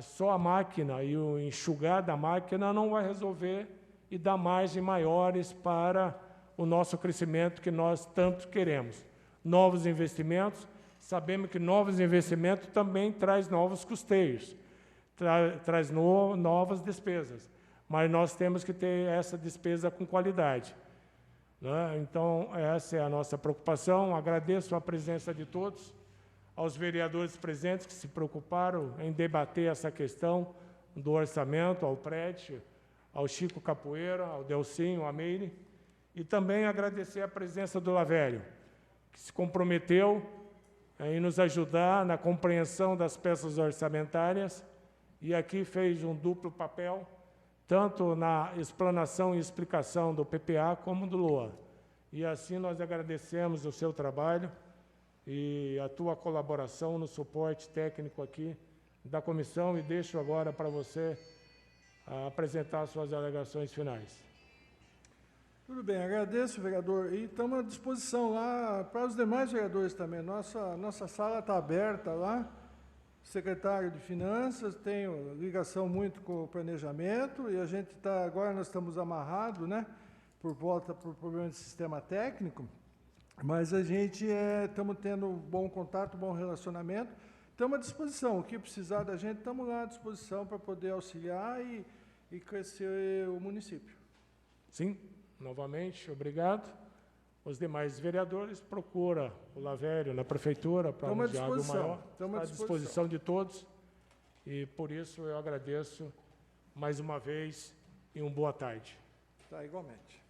Só a máquina e o enxugar da máquina não vai resolver e dar margem maiores para o nosso crescimento que nós tanto queremos. Novos investimentos, sabemos que novos investimentos também traz novos custeios, traz novas despesas, mas nós temos que ter essa despesa com qualidade, né? Então, essa é a nossa preocupação. Agradeço a presença de todos, aos vereadores presentes que se preocuparam em debater essa questão do orçamento, ao prédio, ao Chico Capoeira, ao Delcinho, ao Meire, e também agradecer a presença do Lavério, que se comprometeu em nos ajudar na compreensão das peças orçamentárias e aqui fez um duplo papel, tanto na explanação e explicação do PPA como do LOA. E assim nós agradecemos o seu trabalho e a tua colaboração no suporte técnico aqui da comissão, e deixo agora para você apresentar suas alegações finais. Tudo bem, agradeço, vereador, e estamos à disposição lá para os demais vereadores também. Nossa sala está aberta lá, secretário de Finanças, tenho ligação muito com o planejamento, e a gente está, agora nós estamos amarrados, né, por problema de sistema técnico, mas a gente estamos tendo bom contato, bom relacionamento, estamos à disposição. O que precisar da gente, estamos lá à disposição para poder auxiliar e crescer o município. Sim, novamente, obrigado. Os demais vereadores, procura o Lavério na prefeitura para um diálogo maior. Estamos à disposição de todos, e por isso eu agradeço mais uma vez e boa tarde. Tá, igualmente.